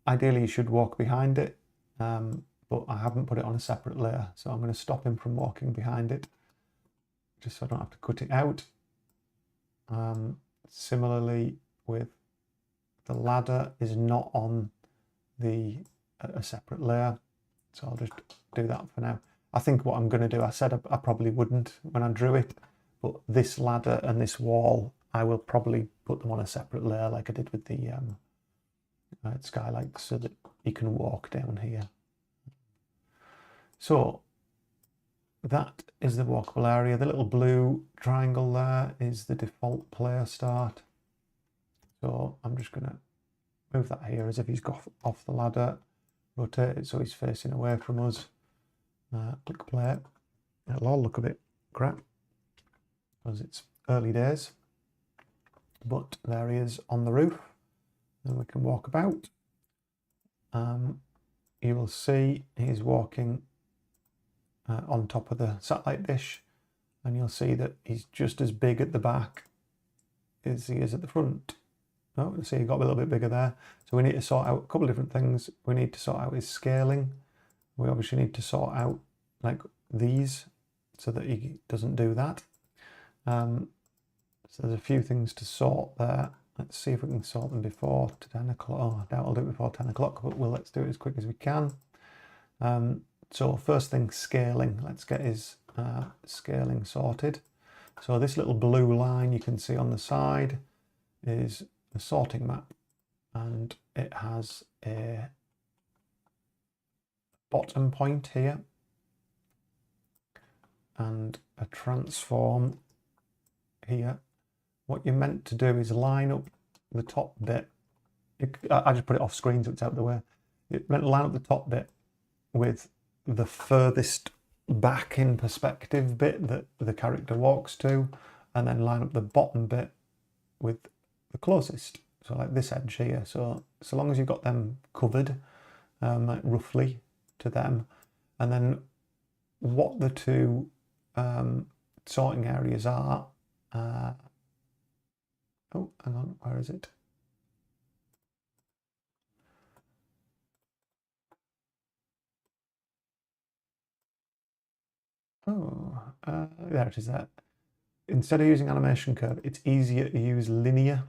ideally you should walk behind it, but I haven't put it on a separate layer, so I'm going to stop him from walking behind it, just so I don't have to cut it out. Similarly with the ladder is not on a separate layer, so I'll just do that for now. I think what I'm going to do, I said I probably wouldn't when I drew it, but this ladder and this wall, I will probably put them on a separate layer like I did with the skylight, so that you can walk down here. So that is the walkable area. The little blue triangle there is the default player start. So I'm just going to move that here as if he's got off the ladder, rotate it so he's facing away from us. Click play. It'll all look a bit crap because it's early days, but there he is on the roof, and we can walk about. You will see he's walking on top of the satellite dish, and you'll see that he's just as big at the back as he is at the front. Oh, you see he got a little bit bigger there. So we need to sort out a couple of different things. We need to sort out his scaling. We obviously need to sort out like these so that he doesn't do that. So there's a few things to sort there. Let's see if we can sort them before 10 o'clock. Oh, I doubt I'll do it before 10 o'clock, but let's do it as quick as we can. So first thing, scaling. Let's get his scaling sorted. So this little blue line you can see on the side is the sorting map, and it has a bottom point here and a transform here. What you're meant to do is line up the top bit. I just put it off screen so it's out of the way. You're meant to line up the top bit with the furthest back in perspective bit that the character walks to, and then line up the bottom bit with the closest, so like this edge here. So long as you've got them covered, like roughly to them, and then what the two sorting areas are. Oh, hang on, where is it? Oh, there it is there. Instead of using animation curve, it's easier to use linear.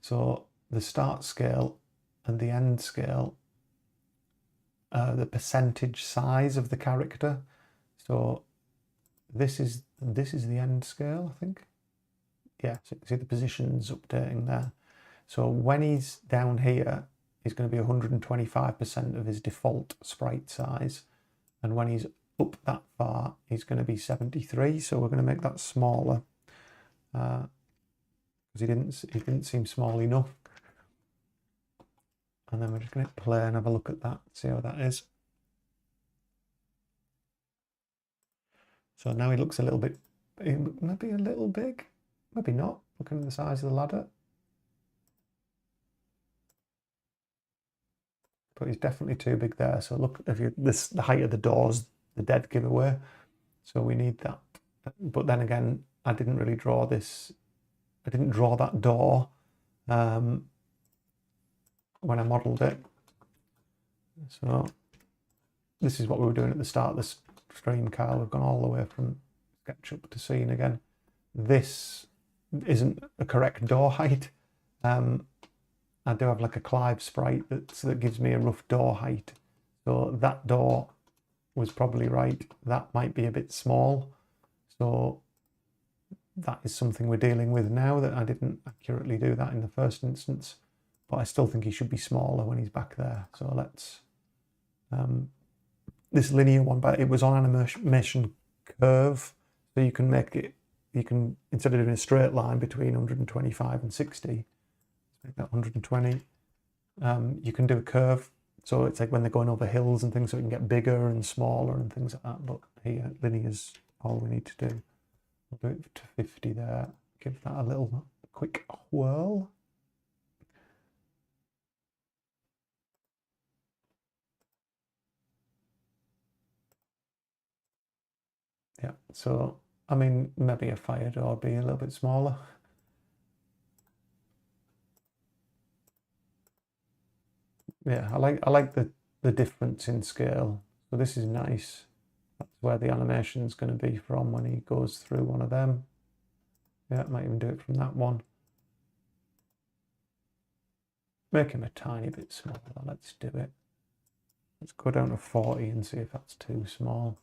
So the start scale and the end scale, the percentage size of the character. So this is the end scale, I think. Yeah, so you can see the positions updating there. So when he's down here, he's going to be 125% of his default sprite size, and when he's up that far, he's going to be 73. So we're going to make that smaller because he didn't seem small enough. And then we're just going to play and have a look at that, see how that is. So now he looks a little bit, maybe a little big, maybe not. Looking at the size of the ladder, but he's definitely too big there. So look, if you the height of the doors, the dead giveaway. So we need that. But then again, I didn't really draw this. I didn't draw that door when I modelled it. So this is what we were doing at the start of the stream, Kyle. We've gone all the way from SketchUp to scene again. This isn't a correct door height. I do have like a Clive sprite that gives me a rough door height. So that door was probably right. That might be a bit small. So that is something we're dealing with now, that I didn't accurately do that in the first instance. But I still think he should be smaller when he's back there. So let's... this linear one, but it was on animation curve. So you can make it, instead of doing a straight line between 125 and 60, let's make that 120. You can do a curve, so it's like when they're going over hills and things, so it can get bigger and smaller and things like that. But here, linear is all we need to do. We'll do it to 50 there. Give that a little quick whirl. Yeah, so I mean, maybe a fire door would be a little bit smaller. Yeah, I like the difference in scale. So this is nice. That's where the animation is going to be from when he goes through one of them. Yeah, I might even do it from that one. Make him a tiny bit smaller. Let's do it. Let's go down to 40 and see if that's too small.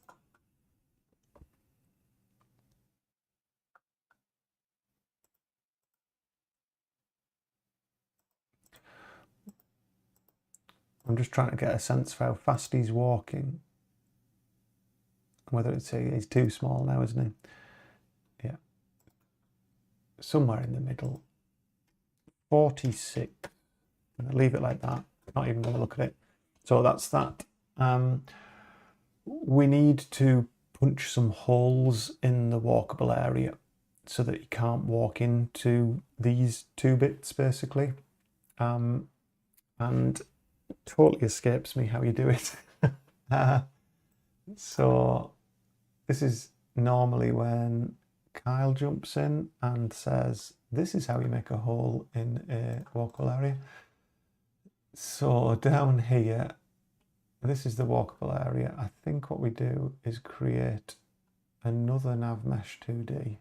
I'm just trying to get a sense of how fast he's walking. Whether it's he's too small now, isn't he? Yeah. Somewhere in the middle. 46. I'm going to leave it like that. Not even going to look at it. So that's that. We need to punch some holes in the walkable area so that you can't walk into these two bits, basically. And it totally escapes me how you do it. So this is normally when Kyle jumps in and says, this is how you make a hole in a walkable area. So down here, this is the walkable area. I think what we do is create another Navmesh 2D.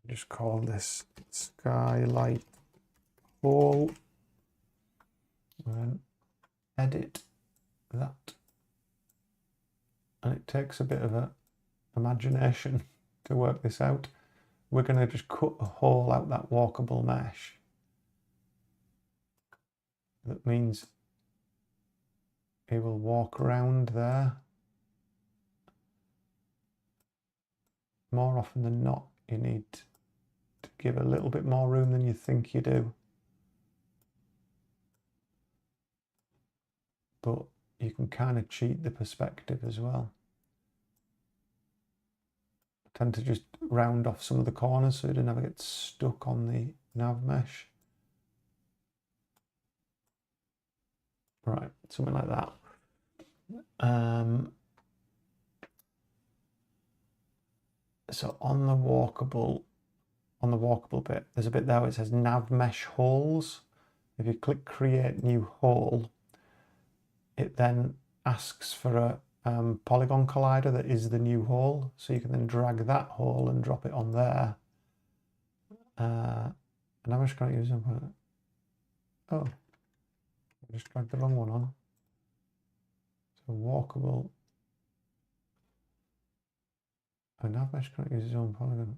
Just call this skylight hole. And edit that. And it takes a bit of a imagination to work this out. We're going to just cut a hole out that walkable mesh. That means he will walk around there. More often than not, you need to give a little bit more room than you think you do. But you can kind of cheat the perspective as well. I tend to just round off some of the corners so it never gets stuck on the Navmesh. Right, something like that. So on the walkable bit, there's a bit there where it says Navmesh holes. If you click create new hole, it then asks for a polygon collider that is the new hole. So you can then drag that hole and drop it on there. And I'm just going to use them. Oh, I just dragged the wrong one on. So walkable. And Navmesh can't use his own polygon.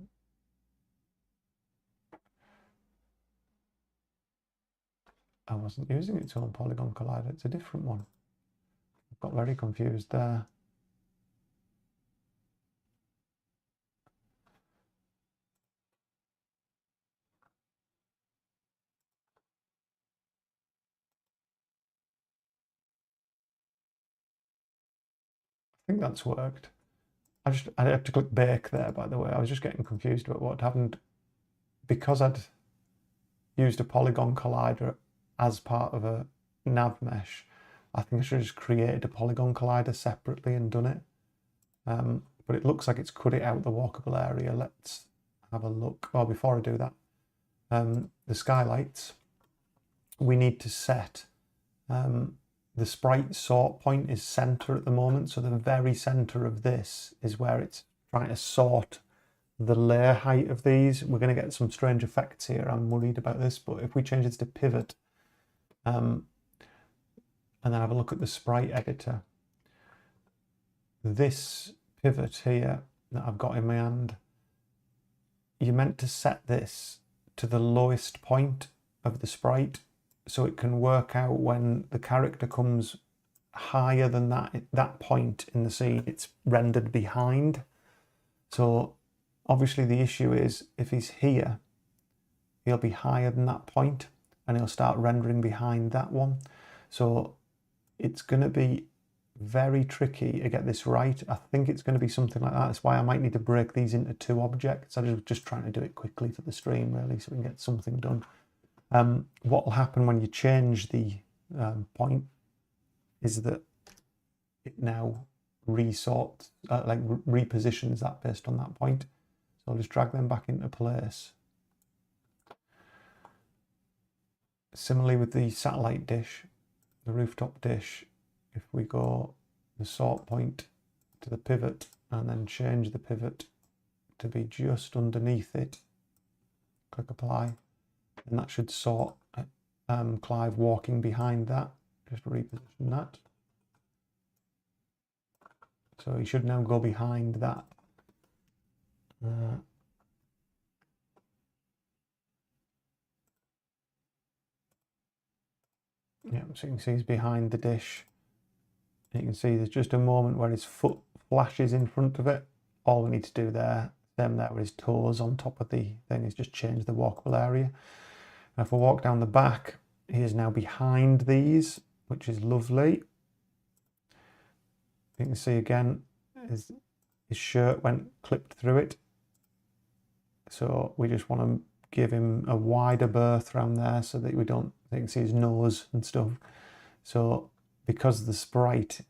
I wasn't using its own polygon collider. It's a different one. I got very confused there. I think that's worked. I had to click bake there, by the way. I was just getting confused about what happened. Because I'd used a polygon collider as part of a Navmesh, I think I should have just created a polygon collider separately and done it. But it looks like it's cut it out the walkable area. Let's have a look. Oh, before I do that, the skylights, we need to set the sprite sort point is center at the moment. So the very center of this is where it's trying to sort the layer height of these. We're going to get some strange effects here. I'm worried about this, but if we change this to pivot, and then have a look at the sprite editor, this pivot here that I've got in my hand, you're meant to set this to the lowest point of the sprite so it can work out when the character comes higher than that point in the scene, it's rendered behind. So obviously the issue is if he's here, he'll be higher than that point and he'll start rendering behind that one. So it's going to be very tricky to get this right. I think it's going to be something like that. That's why I might need to break these into 2 objects. I'm just trying to do it quickly for the stream, really, so we can get something done. What will happen when you change the point is that it now resorts, like repositions that based on that point. So I'll just drag them back into place. Similarly with the satellite dish, the rooftop dish, if we go the sort point to the pivot and then change the pivot to be just underneath it, click apply, and that should sort Clive walking behind that. Just reposition that. So he should now go behind that. Yeah, so you can see he's behind the dish. You can see there's just a moment where his foot flashes in front of it. All we need to do there, same there with his toes on top of the thing, is just change the walkable area. Now if I walk down the back, he is now behind these, which is lovely. You can see again, his shirt went clipped through it. So we just want to give him a wider berth around there so that we don't, you can see his nose and stuff. So because the sprite,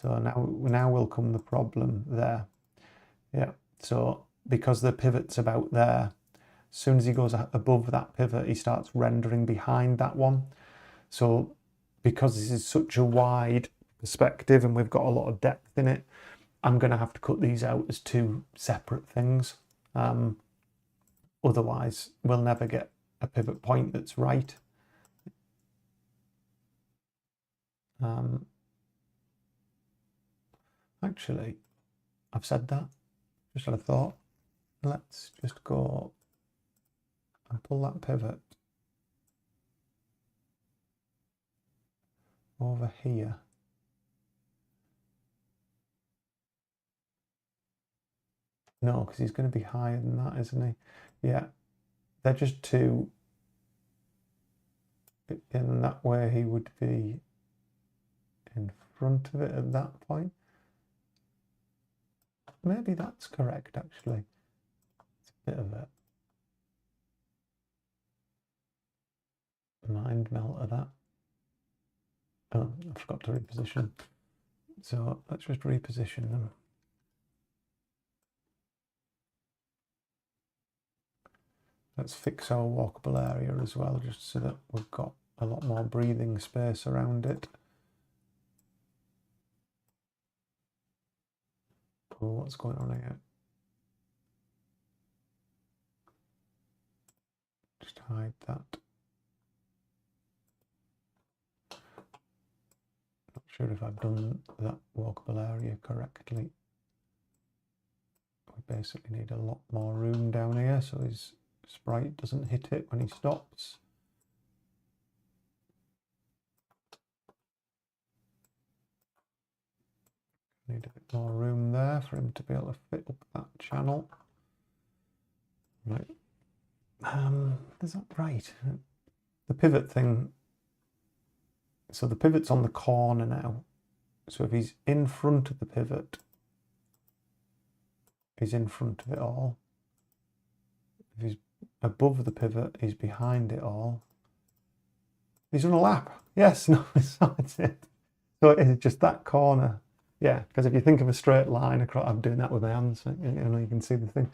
so now will come the problem there. Yeah, so because the pivot's about there, as soon as he goes above that pivot, he starts rendering behind that one. So because this is such a wide perspective and we've got a lot of depth in it, I'm going to have to cut these out as 2 separate things. Otherwise, we'll never get a pivot point that's right. Actually, I've said that. Just had a thought. Let's just go and pull that pivot over here. No, because he's going to be higher than that, isn't he? Yeah, they're just 2. In that way, he would be in front of it at that point. Maybe that's correct, actually. It's a bit of a mind melt of that. Oh, I forgot to reposition. So let's just reposition them. Let's fix our walkable area as well, just so that we've got a lot more breathing space around it. Oh, what's going on here? Just hide that. Not sure if I've done that walkable area correctly. We basically need a lot more room down here so his sprite doesn't hit it when he stops. Need a bit more room there for him to be able to fit up that channel. Right. Is that right? The pivot thing. So the pivot's on the corner now. So if he's in front of the pivot, he's in front of it all. If he's above the pivot, he's behind it all. He's on a lap. Yes, no, it's not it. So it's just that corner. Yeah, because if you think of a straight line across, I'm doing that with my hands, you know, you can see the thing.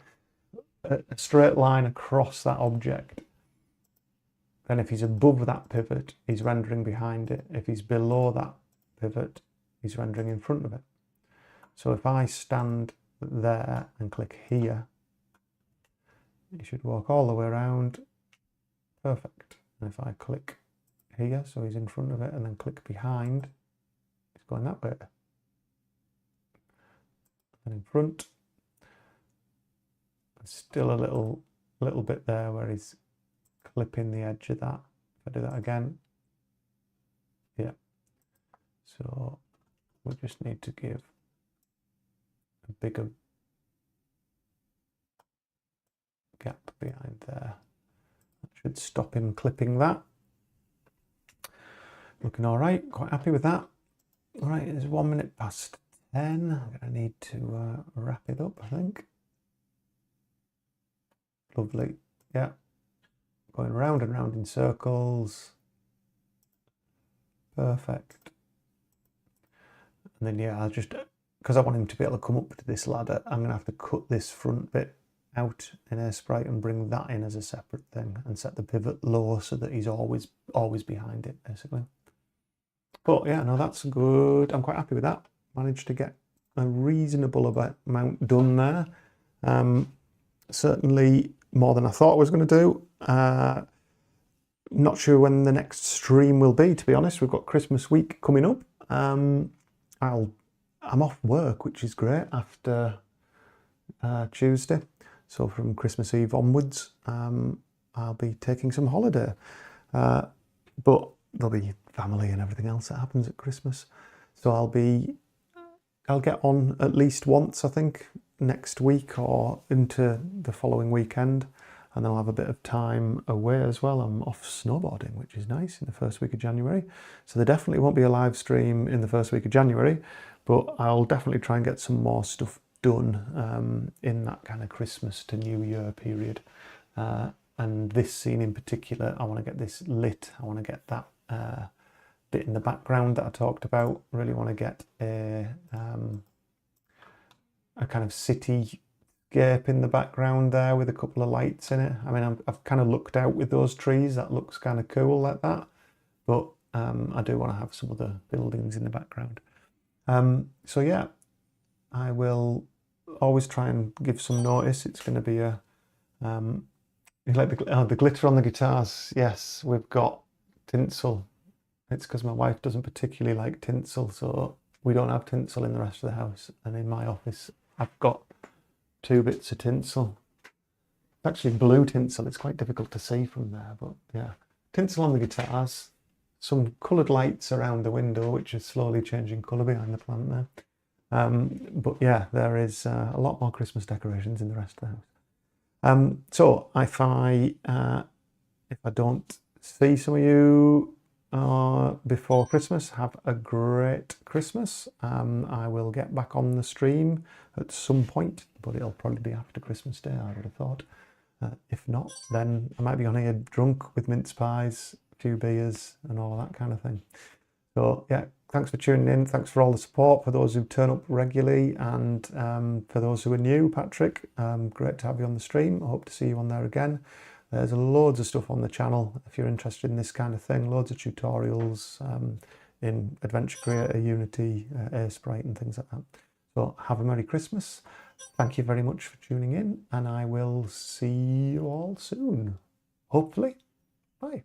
A straight line across that object. Then if he's above that pivot, he's rendering behind it. If he's below that pivot, he's rendering in front of it. So if I stand there and click here, you should walk all the way around. Perfect. And if I click here, so he's in front of it, and then click behind, he's going that way. And in front, still a little bit there where he's clipping the edge of that. If I do that again, yeah. So we just need to give a bigger gap behind there. That should stop him clipping that. Looking all right, quite happy with that. All right, it's 1 minute past 10. I'm gonna need to wrap it up, I think. Lovely, yeah. Going round and round in circles. Perfect. And then yeah, I'll just, because I want him to be able to come up to this ladder, I'm gonna have to cut this front bit out in Aesprite and bring that in as a separate thing and set the pivot low so that he's always behind it, basically. But yeah, no, that's good. I'm quite happy with that. Managed to get a reasonable amount done there. Certainly more than I thought I was going to do. Not sure when the next stream will be, to be honest. We've got Christmas week coming up. I'm off work, which is great, after Tuesday. So from Christmas Eve onwards, I'll be taking some holiday. But there'll be family and everything else that happens at Christmas. So I'll get on at least once, I think, next week or into the following weekend. And then I'll have a bit of time away as well. I'm off snowboarding, which is nice, in the first week of January. So there definitely won't be a live stream in the first week of January, but I'll definitely try and get some more stuff done in that kind of Christmas to New Year period. And this scene in particular, I want to get this lit. I want to get that bit in the background that I talked about. Really want to get a kind of city scape in the background there with a couple of lights in it. I mean, I've kind of looked out with those trees. That looks kind of cool like that. But I do want to have some other buildings in the background. So yeah, I will always try and give some notice. It's going to be a... you like the glitter on the guitars? Yes, we've got tinsel. It's because my wife doesn't particularly like tinsel, so we don't have tinsel in the rest of the house. And in my office, I've got 2 bits of tinsel. Actually, blue tinsel. It's quite difficult to see from there, but yeah. Tinsel on the guitars. Some coloured lights around the window, which is slowly changing colour behind the plant there. But yeah, there is a lot more Christmas decorations in the rest of the house. So if I don't see some of you before Christmas, have a great Christmas. I will get back on the stream at some point, but it'll probably be after Christmas Day, I would have thought. If not, then I might be on here drunk with mince pies, a few beers and all that kind of thing. So yeah, thanks for tuning in. Thanks for all the support, for those who turn up regularly, and for those who are new, Patrick, great to have you on the stream. I hope to see you on there again. There's loads of stuff on the channel if you're interested in this kind of thing. Loads of tutorials in Adventure Creator, Unity, Aesprite and things like that. So have a Merry Christmas. Thank you very much for tuning in, and I will see you all soon. Hopefully. Bye.